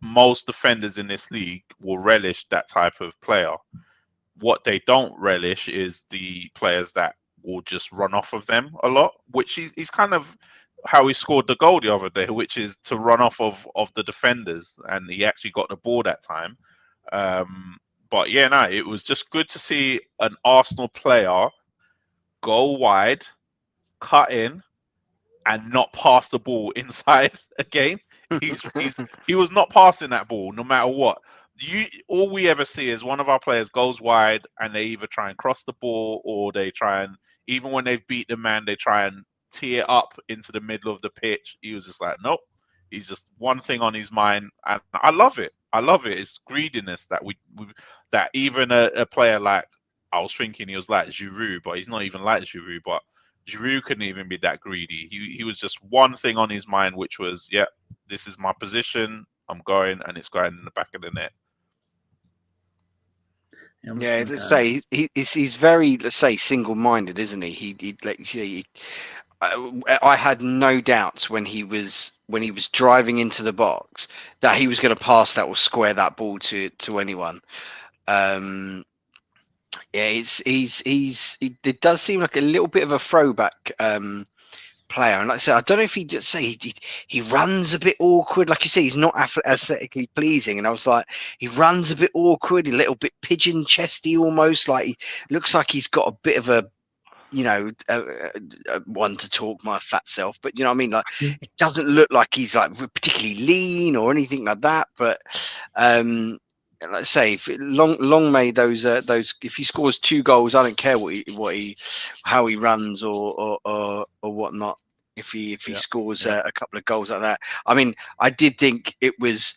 most defenders in this league will relish that type of player. What they don't relish is the players that will just run off of them a lot, which he's kind of how he scored the goal the other day, which is to run off of the defenders, and he actually got the ball that time. But yeah, no, it was just good to see an Arsenal player go wide, cut in, and not pass the ball inside again. He was not passing that ball no matter what. All we ever see is one of our players goes wide and they either try and cross the ball, or they try and, even when they've beat the man, they try and tee it up into the middle of the pitch. He was just like, nope. He's just one thing on his mind, and I love it. It's greediness that that even a player like, I was thinking he was like Giroud, but he's not even like Giroud. But Giroud couldn't even be that greedy. He was just one thing on his mind, which was, yeah, this is my position. I'm going, and it's going in the back of the net. Yeah, let's say he's very, let's say, single-minded, isn't he? He like you see, I had no doubts when he was driving into the box that he was going to pass that or square that ball to anyone. Yeah, it does seem like a little bit of a throwback player, and like I said, I don't know if he runs a bit awkward, like you say, he's not aesthetically pleasing, and I was like, he runs a bit awkward, a little bit pigeon chesty almost, like he looks like he's got a bit of a, one to talk, my fat self, but you know what I mean, like it doesn't look like he's like particularly lean or anything like that, but like I say, long may those if he scores 2 goals, I don't care how he runs or whatnot. If he scores a couple of goals like that, I mean, I did think it was,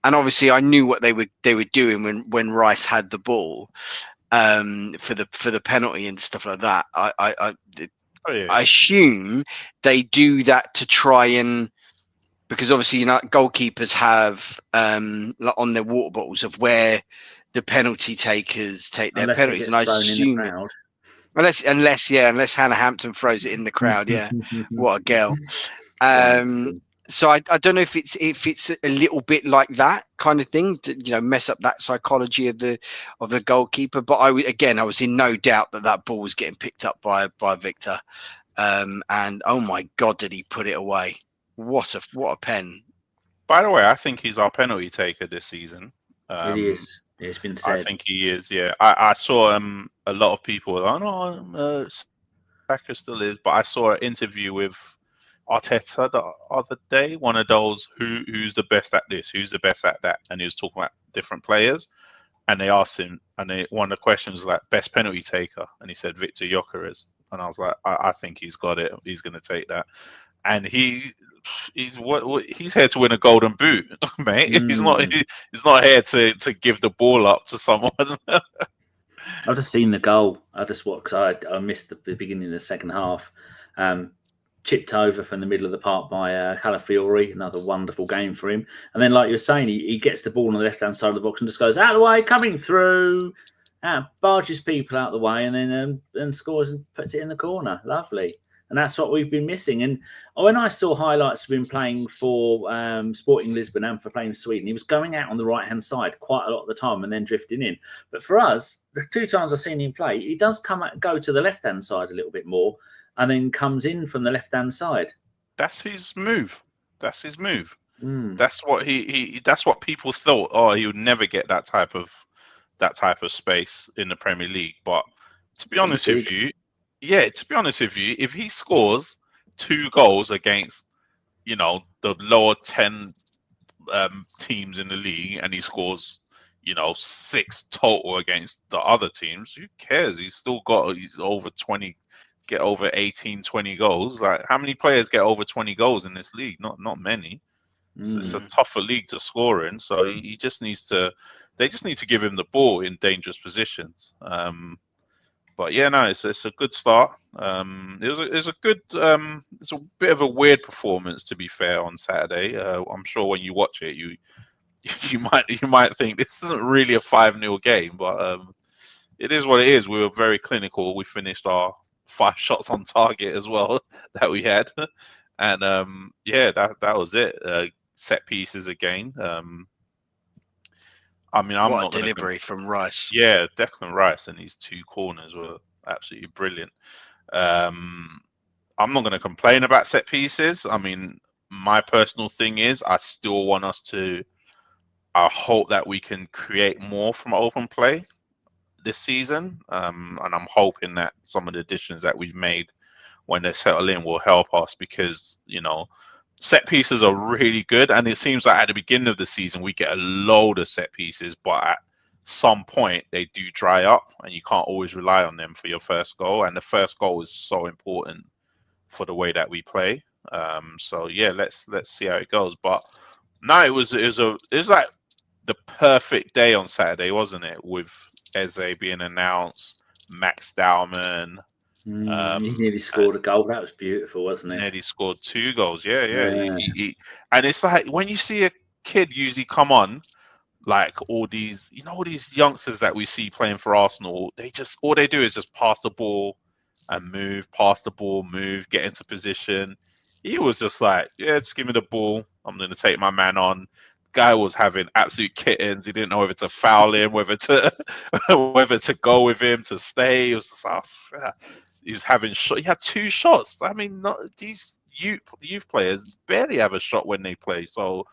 and obviously I knew what they were doing when Rice had the ball for the penalty and stuff like that. I assume they do that to try and, because obviously goalkeepers have on their water bottles of where the penalty takers take their penalties, and I assume unless Hannah Hampton throws it in the crowd, what a girl. So I don't know if it's a little bit like that kind of thing to mess up that psychology of the goalkeeper. But I was in no doubt that ball was getting picked up by Victor, and oh my God, did he put it away? What a pen! By the way, I think he's our penalty taker this season. It is. It's been said. I think he is. Yeah, I saw a lot of people. Oh no, Saka still is. But I saw an interview with Arteta the other day. One of those who's the best at this, who's the best at that, and he was talking about different players. And they asked him, and one of the questions was like, best penalty taker, and he said Victor Gyokeres. And I was like, I think he's got it. He's going to take that. And he's here to win a golden boot, mate. He's not here to give the ball up to someone. I've just seen the goal. I just watched, because I missed the beginning of the second half. Chipped over from the middle of the park by Calafiori. Another wonderful game for him. And then, like you were saying, he gets the ball on the left-hand side of the box and just goes out of the way, coming through, barges people out of the way, and then scores and puts it in the corner. Lovely. And that's what we've been missing. And when I saw highlights of him playing for Sporting Lisbon and for playing for Sweden, he was going out on the right-hand side quite a lot of the time and then drifting in. But for us, the 2 times I've seen him play, he does go to the left-hand side a little bit more and then comes in from the left-hand side. That's his move. That's That's what that's what people thought. Oh, he would never get that type of space in the Premier League. But to be honest with you, if he scores 2 goals against, the lower 10 teams in the league, and he scores, 6 total against the other teams, who cares? He's over 20, get over 18, 20 goals. Like, how many players get over 20 goals in this league? Not many. So it's a tougher league to score in. So he just needs to. They just need to give him the ball in dangerous positions. But yeah, no, it's a good start. It was a good it's a bit of a weird performance, to be fair, on Saturday. I'm sure when you watch it, you might think this isn't really a 5-0 game, but it is what it is. We were very clinical. We finished our 5 shots on target as well that we had, and yeah, that was it. Set pieces again. I mean, I'm what not a delivery from Rice. Yeah, Declan Rice and his 2 corners were absolutely brilliant. I'm not going to complain about set pieces. I mean, my personal thing is I still want us to. I hope that we can create more from open play this season, and I'm hoping that some of the additions that we've made when they settle in will help us, because set pieces are really good, and it seems like at the beginning of the season we get a load of set pieces, but at some point they do dry up and you can't always rely on them for your first goal, and the first goal is so important for the way that we play. So yeah, let's see how it goes. But no, it was like the perfect day on Saturday, wasn't it, with Eze being announced, Max Dowman. He nearly scored a goal. That was beautiful, wasn't it? Nearly scored 2 goals. Yeah. And it's like when you see a kid usually come on, like all these youngsters that we see playing for Arsenal, all they do is just pass the ball and move, pass the ball, move, get into position. He was just like, yeah, just give me the ball. I'm going to take my man on. Guy was having absolute kittens. He didn't know whether to foul him, whether to go with him, to stay. It was just like, he was having shot. He had 2 shots. I mean, these youth players barely have a shot when they play. So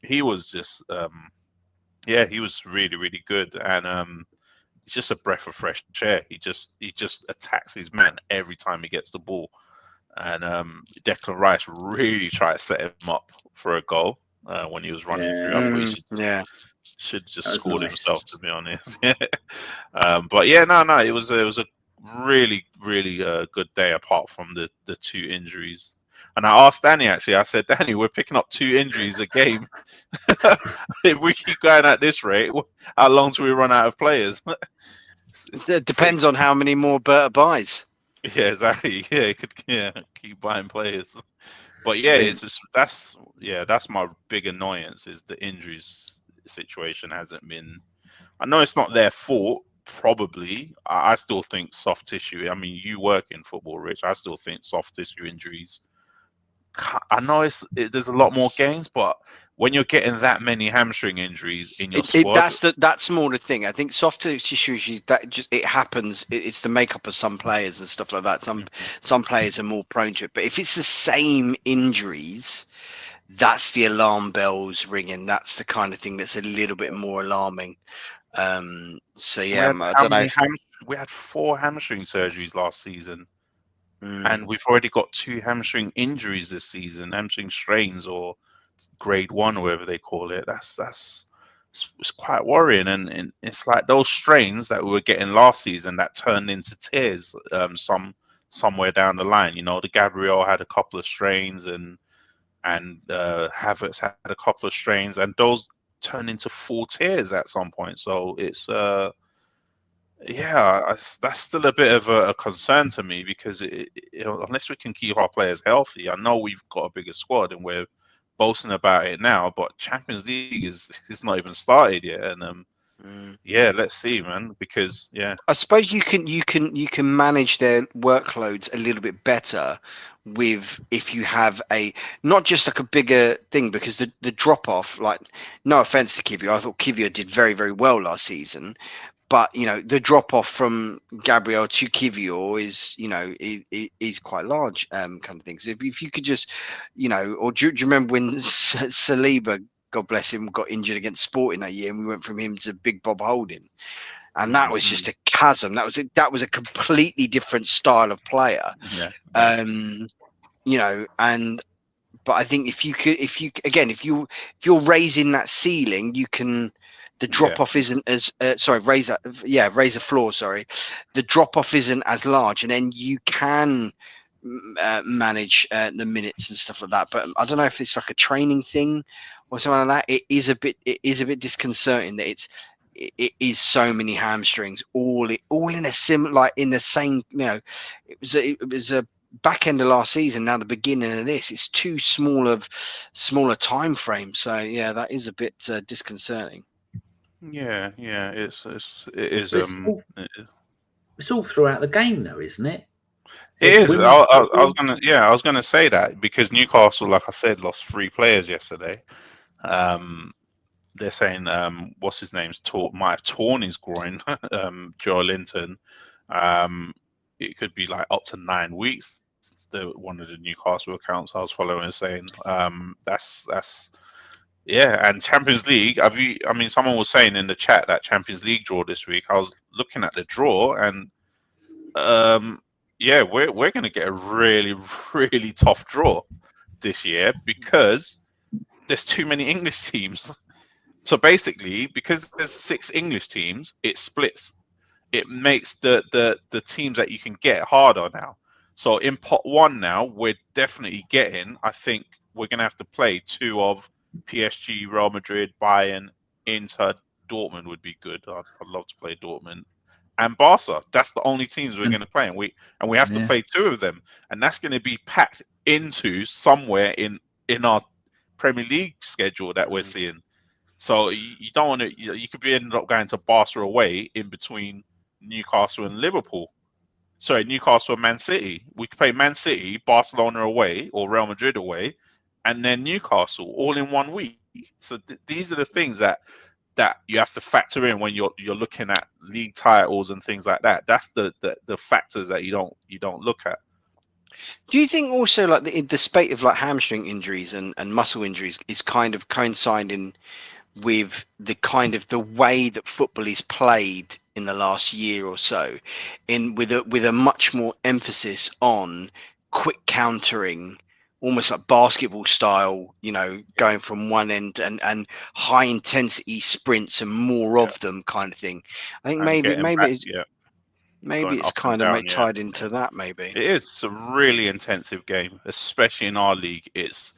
he was just, he was really, really good. And he's just a breath of fresh air. He just attacks his man every time he gets the ball. And Declan Rice really tried to set him up for a goal when he was running through. I thought he should just scored himself, to be honest. But yeah, no, it was a really, really good day apart from the 2 injuries. And I asked Danny, actually, I said, Danny, we're picking up 2 injuries a game. If we keep going at this rate, how long do we run out of players? It depends on how many more Berta buys. Yeah, exactly. Yeah, it could keep buying players. But yeah, that's my big annoyance, is the injuries situation hasn't been. I know it's not their fault. Probably, I still think soft tissue. I mean, you work in football, Rich. I still think soft tissue injuries. I know there's a lot more games, but when you're getting that many hamstring injuries in your squad, that's more the thing. I think soft tissue issues, that it happens. It's the makeup of some players and stuff like that. Some players are more prone to it, but if it's the same injuries, that's the alarm bells ringing. That's the kind of thing that's a little bit more alarming. So yeah, I don't know. We had 4 hamstring surgeries last season, and we've already got 2 hamstring injuries this season, hamstring strains or grade 1, whatever they call it. It's quite worrying, and it's like those strains that we were getting last season that turned into tears somewhere down the line. The Gabriel had a couple of strains, and Havertz had a couple of strains, and those turn into full tears at some point. So it's that's still a bit of a concern to me, because unless we can keep our players healthy, I know we've got a bigger squad and we're boasting about it now, but Champions League is not even started yet, and let's see, man, because I suppose you can manage their workloads a little bit better if you have not just like a bigger thing, because the drop off, like, no offense to Kivio, I thought Kivio did very, very well last season, but the drop off from Gabriel to Kivio is quite large, kind of thing. So if you could just or do you remember when Saliba, God bless him, got injured against Sporting that year, and we went from him to Big Bob Holding, and that was just a chasm. That was a completely different style of player. But I think if you're raising that ceiling, you can. The drop off isn't as raise the floor. Sorry, the drop off isn't as large, and then you can manage the minutes and stuff like that. But I don't know if it's like a training thing or something like that. It is a bit disconcerting that it is so many hamstrings, all in a in the same. It was a back end of last season. Now the beginning of this, it's too smaller time frames. So yeah, that is a bit disconcerting. Yeah, it is. It's all throughout the game, though, isn't it? It It's is. women's I was football. I was gonna say that because Newcastle, like I said, lost 3 players yesterday. They're saying what's his name's might have torn his groin, Joe Linton. It could be like up to 9 weeks. One of the Newcastle accounts I was following is saying that's yeah. And Champions League, I mean, someone was saying in the chat that Champions League draw this week. I was looking at the draw and yeah, we're going to get a really, really tough draw this year because there's too many English teams. So basically, because there's 6 English teams, it splits. It makes the teams that you can get harder now. So in pot 1 now, we're definitely getting, I think we're going to have to play 2 of PSG, Real Madrid, Bayern, Inter, Dortmund would be good. I'd love to play Dortmund. And Barca. That's the only teams we're going to play, and we have to play 2 of them, and that's going to be packed into somewhere in our Premier League schedule that we're seeing. So you don't want to. You could be ended up going to Barca away in between Newcastle and Liverpool. Sorry, Newcastle and Man City. We could play Man City, Barcelona away, or Real Madrid away, and then Newcastle all in 1 week. So these are the things that you have to factor in when you're looking at league titles and things like that. That's the factors that you don't look at. Do you think also like the spate of like hamstring injuries and muscle injuries is kind of coinciding with the way that football is played in the last year or so, with a much more emphasis on quick countering, almost like basketball style, going from one end and high intensity sprints and more of them kind of thing. I think maybe it's kind of tied into that. Maybe it is. It's a really intensive game, especially in our league. It's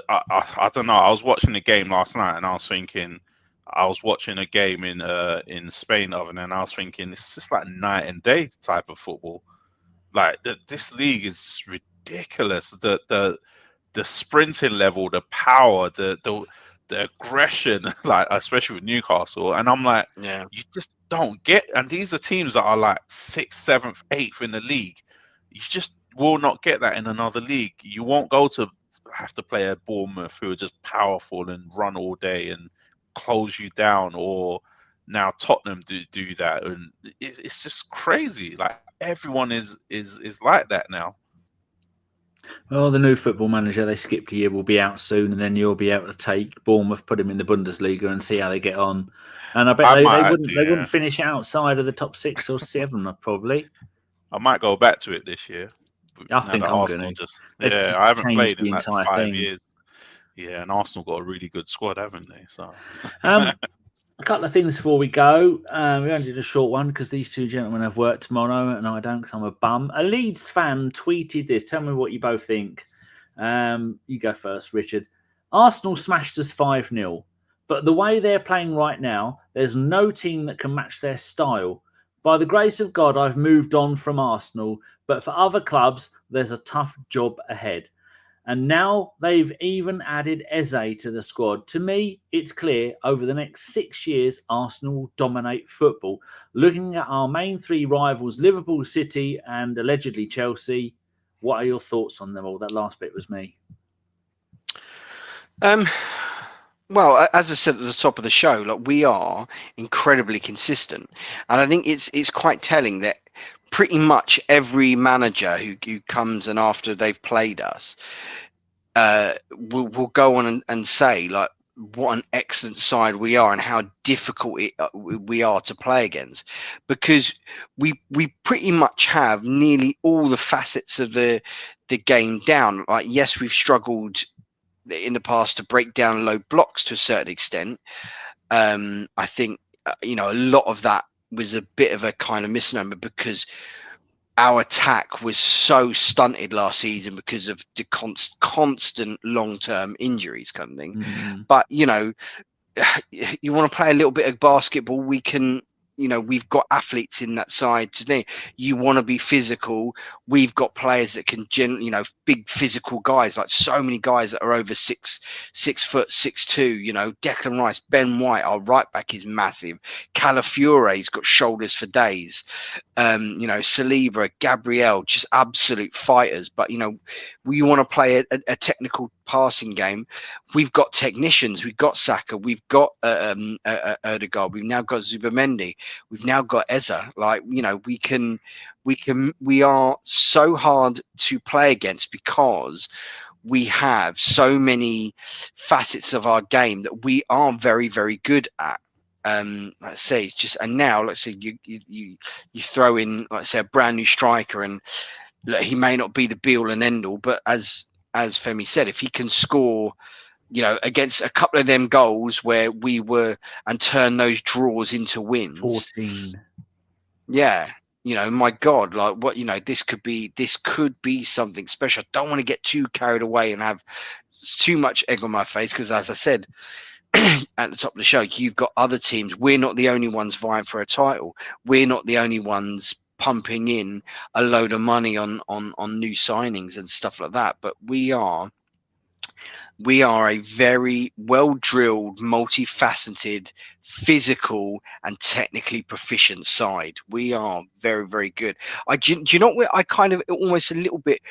I don't know. I was watching the game last night and I was thinking, I was watching a game in Spain the other day, and I was thinking it's just like night and day type of football. Like this league is ridiculous. The sprinting level, the power, the aggression, like especially with Newcastle, and I'm like, you just don't get. And these are teams that are like 6th, 7th, 8th in the league. You just will not get that in another league. You won't go to have to play a Bournemouth who are just powerful and run all day and close you down, or now Tottenham do that, and it's just crazy. Like everyone is like that now. Well, the new football manager, they skipped a year, will be out soon, and then you'll be able to take Bournemouth, put them in the Bundesliga, and see how they get on. And I bet they wouldn't finish outside of the top 6 or 7, probably. I might go back to it this year. I think I'm going to. I haven't played in like 5 years. Yeah, and Arsenal got a really good squad, haven't they? So. A couple of things before we go. We only did a short one because these 2 gentlemen have work tomorrow and I don't because I'm a bum. A Leeds fan tweeted this. Tell me what you both think. You go first, Richard. Arsenal smashed us 5-0, but the way they're playing right now, there's no team that can match their style. By the grace of God, I've moved on from Arsenal, but for other clubs, there's a tough job ahead. And now they've even added Eze to the squad. To me, it's clear over the next 6 years, Arsenal will dominate football. Looking at our main 3 rivals, Liverpool, City, and allegedly Chelsea, what are your thoughts on them all? That last bit was me. Well, as I said at the top of the show, like we are incredibly consistent, and I think it's quite telling that pretty much every manager who comes and after they've played us will go on and say like what an excellent side we are and how difficult we are to play against, because we pretty much have nearly all the facets of the game down. Like, yes, we've struggled in the past to break down low blocks to a certain extent. I think a lot of that was a bit of a kind of misnomer because our attack was so stunted last season because of the constant long-term injuries kind of thing. Mm-hmm. But you want to play a little bit of basketball, we can. We've got athletes in that side today. You want to be physical. We've got players that can, big physical guys, like so many guys that are over 6 foot, 6'2". Declan Rice, Ben White, our right back is massive. Calafiori's got shoulders for days. Saliba, Gabriel, just absolute fighters. But we want to play a technical passing game. We've got technicians. We've got Saka. We've got Odegaard. We've now got Zubimendi. We've now got Eze. We are so hard to play against because we have so many facets of our game that we are very, very good at. Let's say let's say you throw in, let's say, a brand new striker, and look, he may not be the be all and end all, but as Femi said, if he can score, against a couple of them goals where we were, and turn those draws into wins. 14. Yeah. My God, like what, this could be something special. I don't want to get too carried away and have too much egg on my face because, as I said at the top of the show, you've got other teams. We're not the only ones vying for a title. We're not the only ones pumping in a load of money on new signings and stuff like that. But we are a very well-drilled, multifaceted, physical and technically proficient side. We are very, very good. Do you know what I kind of almost a little bit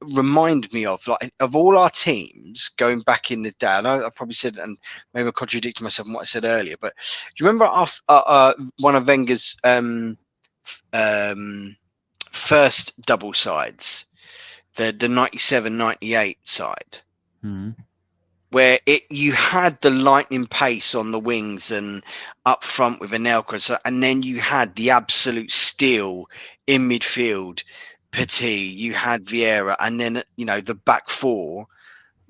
remind me of? Like, of all our teams going back in the day, I know I probably said, and maybe I contradicted myself in what I said earlier, but do you remember one of Wenger's first double sides, the 97-98 side? Mm. Where you had the lightning pace on the wings and up front with Anelka, and then you had the absolute steel in midfield, Petit, you had Vieira, and then the back four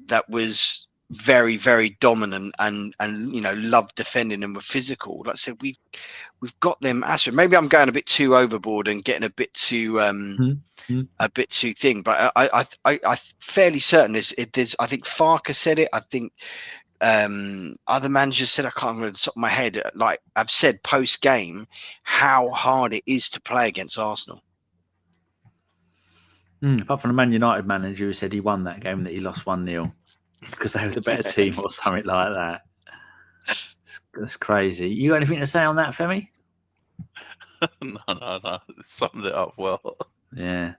that was very, very dominant and loved defending and were physical. Like I said, we've got them. Maybe I'm going a bit too overboard and getting a bit too thing, but I fairly certain there's I think Farker said it. I think other managers said, I can't remember the top of my head. Like I've said post game, how hard it is to play against Arsenal. Apart from the Man United manager who said he won that game, that he lost 1-0 because they were the better team or something like that. That's crazy. You got anything to say on that, Femi? No. Summed it up well. Yeah.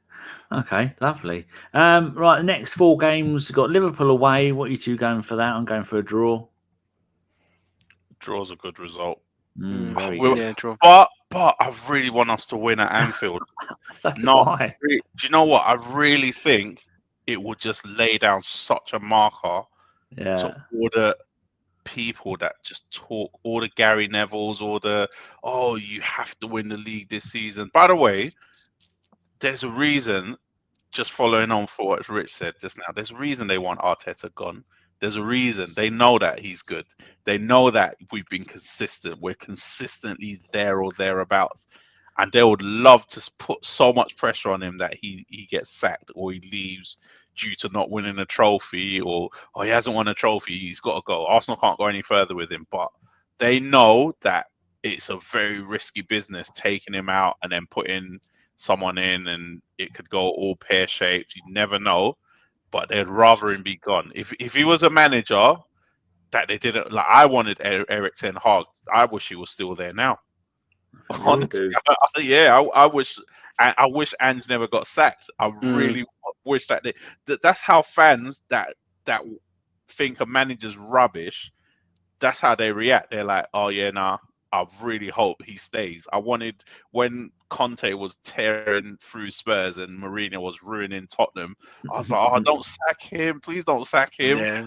Okay, lovely. Right, the next 4 games, we've got Liverpool away. What are you two going for that? I'm going for a draw. Draw's a good result. Draw. But I really want us to win at Anfield. So do you know what? I really think it would just lay down such a marker to all the people that just talk, all the Gary Nevilles, you have to win the league this season. By the way, there's a reason, just following on for what Rich said just now, there's a reason they want Arteta gone. There's a reason. They know that he's good. They know that we've been consistent. We're consistently there or thereabouts. And they would love to put so much pressure on him that he gets sacked or he leaves due to not winning a trophy, or he hasn't won a trophy, he's got to go. Arsenal can't go any further with him. But they know that it's a very risky business taking him out and then putting someone in, and it could go all pear-shaped. You never know. But they'd rather him be gone. If he was a manager that they didn't like, I wanted Eric Ten Hag. I wish he was still there now. Honestly, I wish Ange never got sacked. I really wish that's how fans that think a manager's rubbish. That's how they react. They're like, oh yeah, nah. I really hope he stays. I wanted, when Conte was tearing through Spurs and Mourinho was ruining Tottenham, I was like, don't sack him. Please don't sack him. Yeah.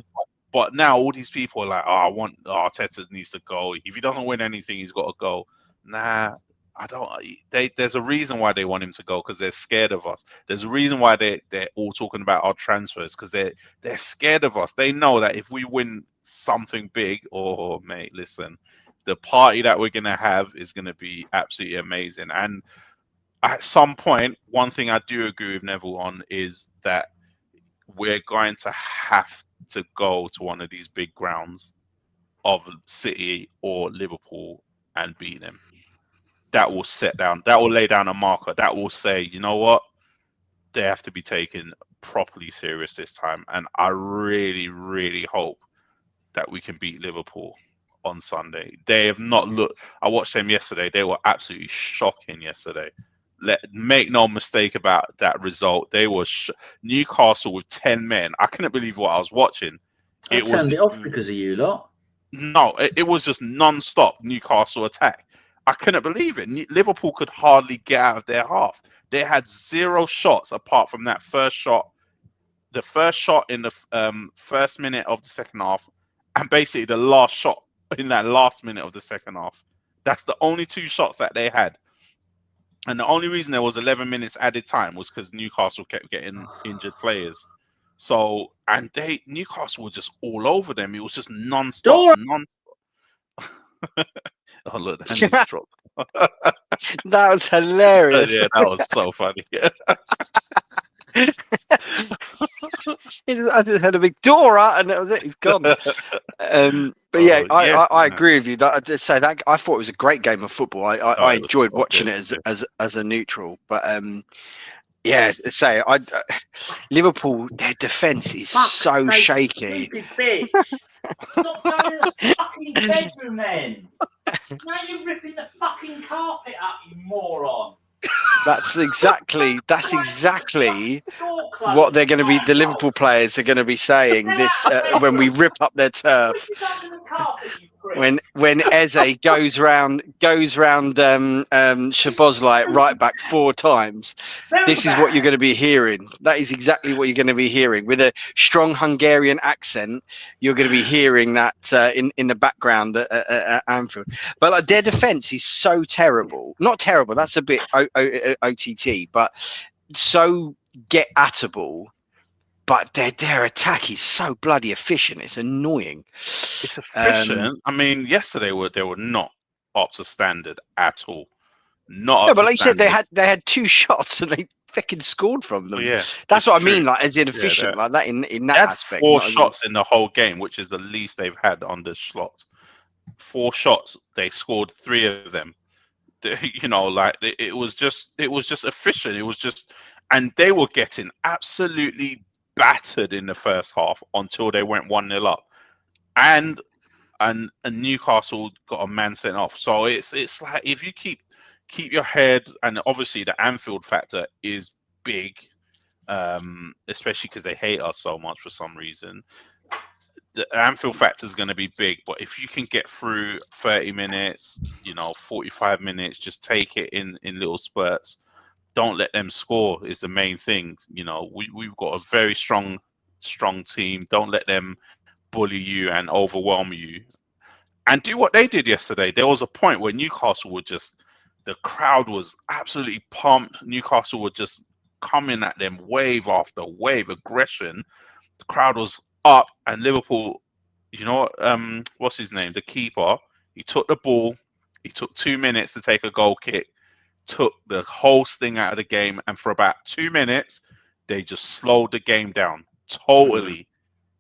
But now all these people are like, Arteta needs to go. If he doesn't win anything, he's got to go. Nah, I don't. There's a reason why they want him to go, because they're scared of us. There's a reason why they're all talking about our transfers, because they're scared of us. They know that if we win something big, mate, listen, the party that we're going to have is going to be absolutely amazing. And at some point, one thing I do agree with Neville on is that we're going to have to go to one of these big grounds of City or Liverpool and beat them. That will that will lay down a marker. That will say, you know what? They have to be taken properly serious this time. And I really, really hope that we can beat Liverpool on Sunday. They have not looked. I watched them yesterday. They were absolutely shocking yesterday. Make no mistake about that result. They were Newcastle with 10 men. I couldn't believe what I was watching. I turned it off because of you lot. No, it was just non-stop Newcastle attack. I couldn't believe it. Liverpool could hardly get out of their half. They had 0 shots apart from that first shot. The first shot in the first minute of the second half, and basically the last shot in that last minute of the second half. That's the only 2 shots that they had. And the only reason there was 11 minutes added time was because Newcastle kept getting injured players. So, and Newcastle were just all over them. It was just non-stop. Oh, look, that needs dropped. That was hilarious. Yeah, that was so funny. I just heard a big Dora, and that was it. He's gone. But yeah, I agree with you. I did say that I thought it was a great game of football. I enjoyed watching it as a neutral. But yeah, say Liverpool, their defence is so shaky. Bitch. Stop going in the fucking bedroom, then. Now you're ripping the fucking carpet up, you moron. That's exactly what they're going to be. The Liverpool players are going to be saying this when we rip up their turf. When Eze goes round Szoboszlai right back 4 times, this is what you're going to be hearing. That is exactly what you're going to be hearing. With a strong Hungarian accent, you're going to be hearing that in the background at Anfield. But like, their defence is so terrible. Not terrible. That's a bit OTT, but so get-atable. But their attack is so bloody efficient. It's annoying. It's efficient. I mean, yesterday they were not up to standard at all. Not. No, but like you said, they had 2 shots and they fucking scored from them. Well, yeah, that's what I mean. Like as inefficient, like that in that aspect. 4 shots in the whole game, which is the least they've had on the slot. 4 shots. They scored 3 of them. You know, like it was just efficient. It was just, and they were getting absolutely battered in the first half until they went 1-0 up, and Newcastle got a man sent off. So it's like, if you keep your head, and obviously the Anfield factor is big, especially because they hate us so much for some reason. The Anfield factor is going to be big, but if you can get through 30 minutes, 45 minutes, just take it in little spurts. Don't let them score is the main thing. We've got a very strong team. Don't let them bully you and overwhelm you. And do what they did yesterday. There was a point where Newcastle the crowd was absolutely pumped. Newcastle were just coming at them wave after wave, aggression. The crowd was up, and Liverpool, what's his name? The keeper, he took the ball. He took 2 minutes to take a goal kick. Took the whole sting out of the game, and for about 2 minutes they just slowed the game down totally.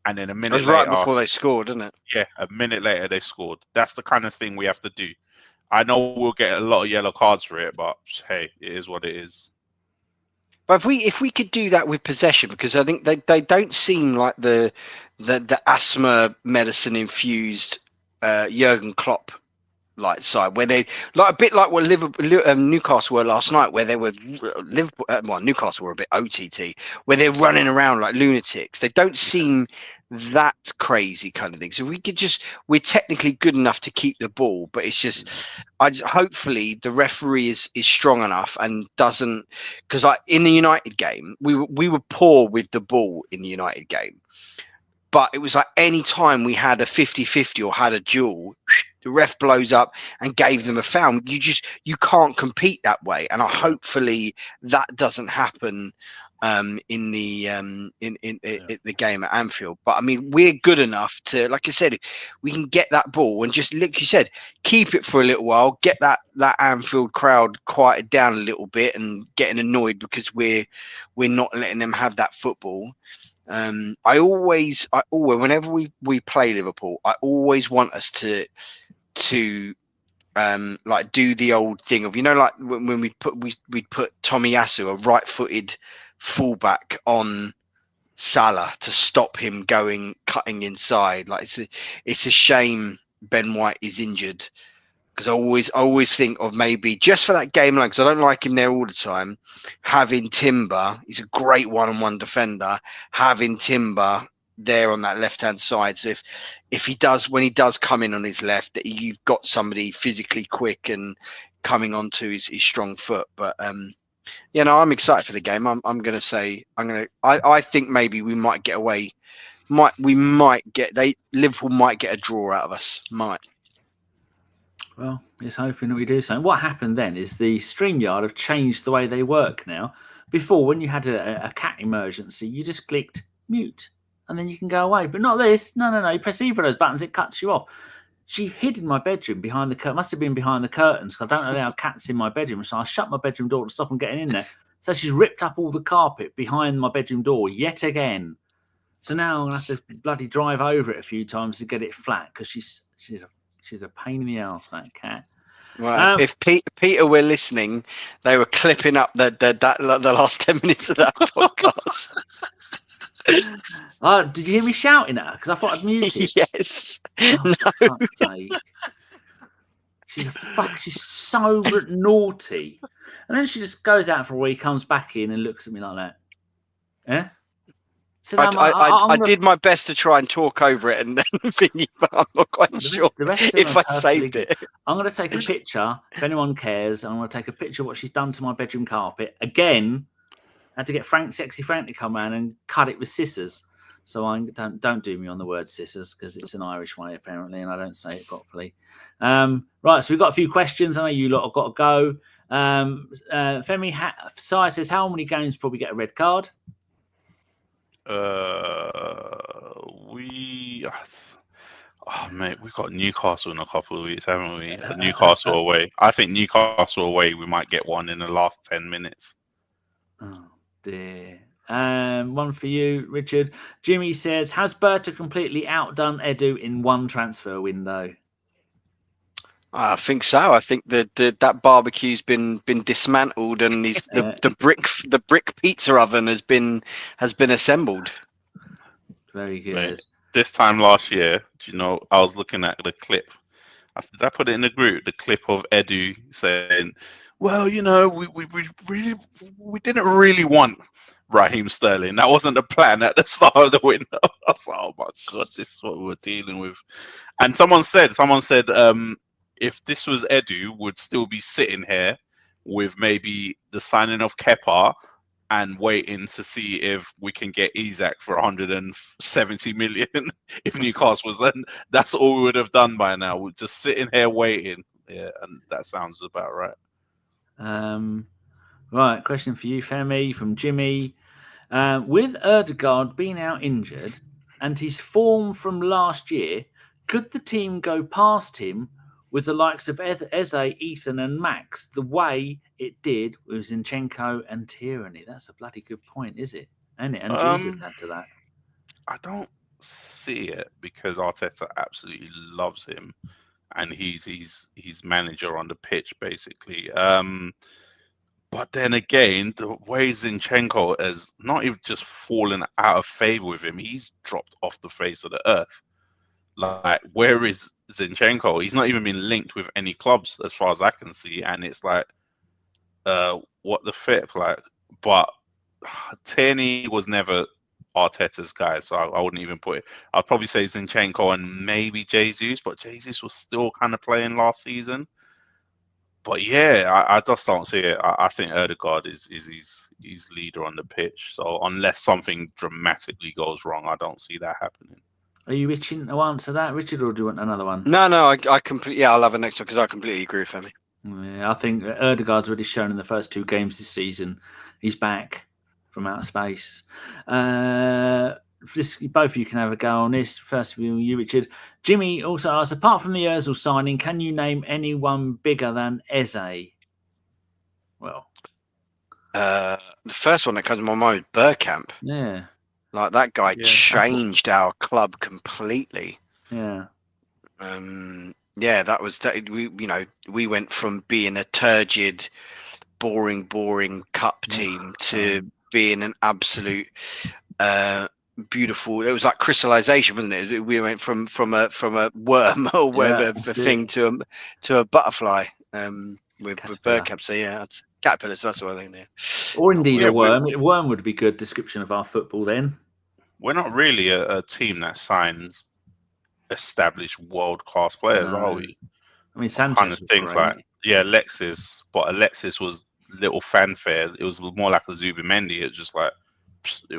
And then a minute later, right before they scored, isn't it? Yeah, a minute later they scored. That's the kind of thing we have to do. I know we'll get a lot of yellow cards for it, but hey, it is what it is. But if we could do that with possession, because I think they don't seem like the asthma medicine infused Jurgen Klopp like side, where they like a bit like what Newcastle were last night, where they were Newcastle were a bit OTT, where they're running around like lunatics. They don't seem that crazy kind of thing. So we're technically good enough to keep the ball, but it's just hopefully the referee is strong enough and doesn't, because like in the United game we were poor with the ball in the United game. But it was like any time we had a 50-50 or had a duel, the ref blows up and gave them a foul. You can't compete that way. And hopefully that doesn't happen in the game at Anfield. But I mean, we're good enough to, like I said, we can get that ball and just, like you said, keep it for a little while, get that Anfield crowd quieted down a little bit and getting annoyed because we're not letting them have that football. Whenever we play Liverpool, I always want us to like do the old thing of, like when we put Tomiyasu, a right-footed fullback, on Salah to stop him cutting inside. Like it's a shame Ben White is injured, because I always think of maybe just for that game alone, because I don't like him there all the time, having Timber. He's a great one-on-one defender. Having Timber there on that left-hand side, so if he does, when he does come in on his left, that you've got somebody physically quick and coming onto his strong foot. But I'm excited for the game. I think maybe we might get away. Liverpool might get a draw out of us. Might. Well, just hoping that we do so. What happened then is the StreamYard have changed the way they work now. Before, when you had a cat emergency, you just clicked mute and then you can go away. But not this. No. You press either of those buttons, it cuts you off. She hid in my bedroom behind the curtain. Must have been behind the curtains, because I don't allow cats in my bedroom. So I shut my bedroom door to stop them getting in there. So she's ripped up all the carpet behind my bedroom door yet again. So now I'm going to have to bloody drive over it a few times to get it flat, because she's a pain in the ass, that cat. Well, if Peter were listening, they were clipping up the last 10 minutes of that podcast. Did you hear me shouting at her? Because I thought I'd muted. Yes. Oh, no. She's so naughty. And then she just goes out for a week, comes back in and looks at me like that. Yeah? So I did my best to try and talk over it and then thingy, but I'm not quite sure if I saved it. I'm going to take a picture, if anyone cares. I'm going to take a picture of what she's done to my bedroom carpet. Again, I had to get Sexy Frank to come around and cut it with scissors. So I don't do me on the word scissors, because it's an Irish way apparently, and I don't say it properly. Right, so we've got a few questions. I know you lot have got to go. Femi Sai says, how many games probably get a red card? Mate, we've got Newcastle in a couple of weeks, haven't we? Newcastle away. I think Newcastle away, we might get one in the last 10 minutes. Oh dear. One for you, Richard. Jimmy says, has Berta completely outdone Edu in one transfer window? I think so. I think that barbecue's been dismantled, and the brick pizza oven has been assembled. Very good. Mate, this time last year, do you know, I was looking at the clip. Did I put it in the group? The clip of Edu saying, "Well, we didn't really want Raheem Sterling. That wasn't the plan at the start of the window." I was like, "Oh my god, this is what we're dealing with." And someone said, if this was Edu, would still be sitting here with maybe the signing of Kepa and waiting to see if we can get Isak for 170 million if Newcastle was then. That's all we would have done by now. We're just sitting here waiting. Yeah, and that sounds about right. Right, question for you, Femi, from Jimmy. With Odegaard being out injured and his form from last year, could the team go past him with the likes of Eze, Ethan and Max, the way it did with Zinchenko and Tierney? That's a bloody good point, is it? Isn't it? And Jesus add to that. I don't see it, because Arteta absolutely loves him and he's manager on the pitch, basically. But then again, the way Zinchenko has not even just fallen out of favour with him, he's dropped off the face of the earth. Like, where is Zinchenko? He's not even been linked with any clubs as far as I can see, and it's like, what the flip? Like, but Tierney was never Arteta's guy, so I wouldn't even put it. I'd probably say Zinchenko and maybe Jesus, but Jesus was still kind of playing last season. But yeah, I just don't see it. I think Odegaard is his leader on the pitch. So unless something dramatically goes wrong, I don't see that happening. Are you itching to answer that, Richard, or do you want another one? No, I completely. Yeah, I'll have a next one, because I completely agree with Femi. Yeah, I think Odegaard's already shown in the first 2 games this season. He's back from outer space. Both of you can have a go on this. First of you, Richard. Jimmy also asks, apart from the Ozil signing, can you name anyone bigger than Eze? Well, the first one that comes to my mind, Bergkamp. Yeah. Like that guy Yeah, changed our club completely. Yeah. Yeah, that was that. We went from being a turgid, boring cup team to being an absolute beautiful. It was like crystallization, wasn't it? We went from a worm or whatever thing to a butterfly. With Bergkamp. So yeah, caterpillars. That's what I think there. Or indeed a worm. A worm would be a good description of our football then. We're not really a team that signs established world-class players, are we? I mean, Sanchez kind of was think great. Alexis, but Alexis was little fanfare. It was more like a Zubimendi. It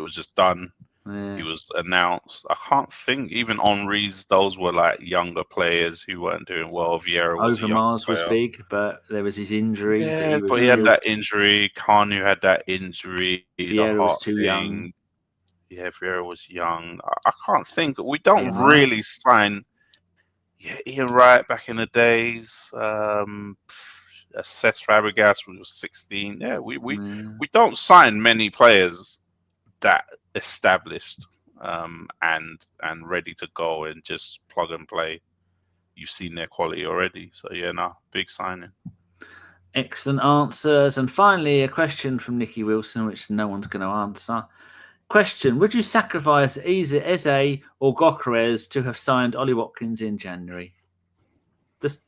was just done. Yeah. He was announced. I can't think. Even Henri's, those were like younger players who weren't doing well. Vieira was Overmars was big, but there was his injury. Yeah, but he had that injury. Kanu had that injury. Vieira was too young. Yeah, Vieira was young. I can't think. We don't really sign. Yeah, Ian Wright back in the days. Cesc Fabregas when he was 16. Yeah, we don't sign many players that established and ready to go and just plug and play. You've seen their quality already. So yeah, big signing. Excellent answers. And finally, a question from Nicky Wilson, which no one's going to answer. Question: would you sacrifice Eze or Gyokeres to have signed Ollie Watkins in January? Just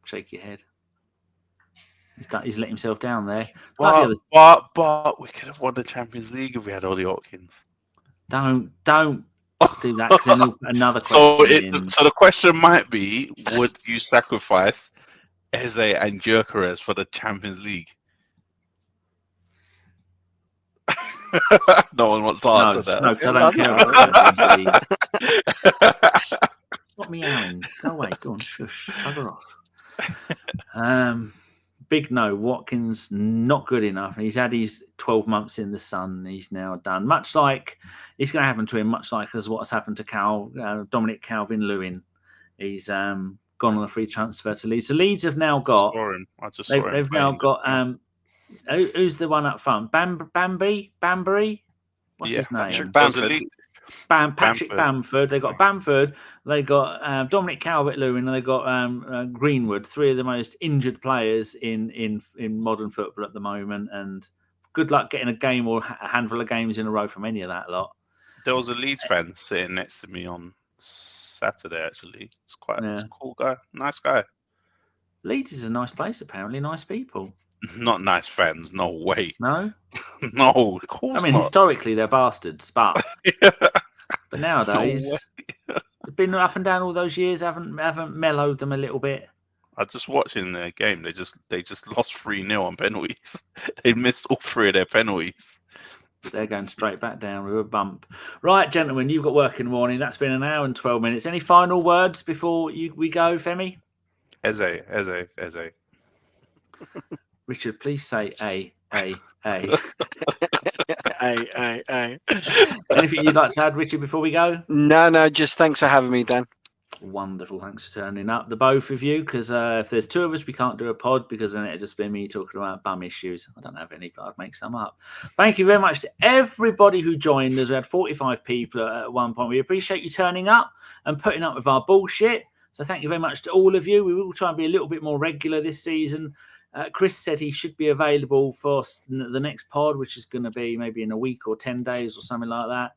shake your head. He's let himself down there. But we could have won the Champions League if we had Ollie Watkins. Don't do that, because then another question. So the question might be: would you sacrifice Eze and Gyokeres for the Champions League? No one wants to answer that. No, because I don't care. Stop meowing. Go away. Go on. Shush. Bugger off. Big no. Watkins not good enough. He's had his 12 months in the sun. He's now done. Much like it's going to happen to him. Much like as what has happened to Dominic Calvin-Lewin. He's gone on a free transfer to Leeds. The Leeds have now got. They've now got. Who's the one up front? Banbury? What's his name? Patrick Bamford. They got Bamford. They got Dominic Calvert-Lewin, and they got Greenwood. Three of the most injured players in modern football at the moment. And good luck getting a game or a handful of games in a row from any of that lot. There was a Leeds fan sitting next to me on Saturday. Actually, it's a cool guy, nice guy. Leeds is a nice place, apparently. Nice people. Not nice fans, no way. No? No, of course not. I mean, historically, they're bastards, but but nowadays, they've been up and down all those years, haven't mellowed them a little bit. I just watching their game. They just lost 3-0 on penalties. They missed all 3 of their penalties. They're going straight back down with a bump. Right, gentlemen, you've got work in the morning. That's been an hour and 12 minutes. Any final words before we go, Femi? Eze. Richard, please say A. Anything you'd like to add, Richard, before we go? No, just thanks for having me, Dan. Wonderful. Thanks for turning up, the both of you, because if there's 2 of us, we can't do a pod because then it'd just be me talking about bum issues. I don't have any, but I'd make some up. Thank you very much to everybody who joined us. We had 45 people at one point. We appreciate you turning up and putting up with our bullshit. So thank you very much to all of you. We will try and be a little bit more regular this season. Chris said he should be available for the next pod, which is going to be maybe in a week or 10 days or something like that.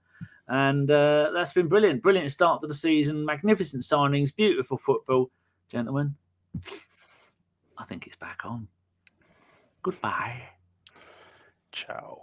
And that's been brilliant. Brilliant start to the season. Magnificent signings. Beautiful football. Gentlemen, I think it's back on. Goodbye. Ciao.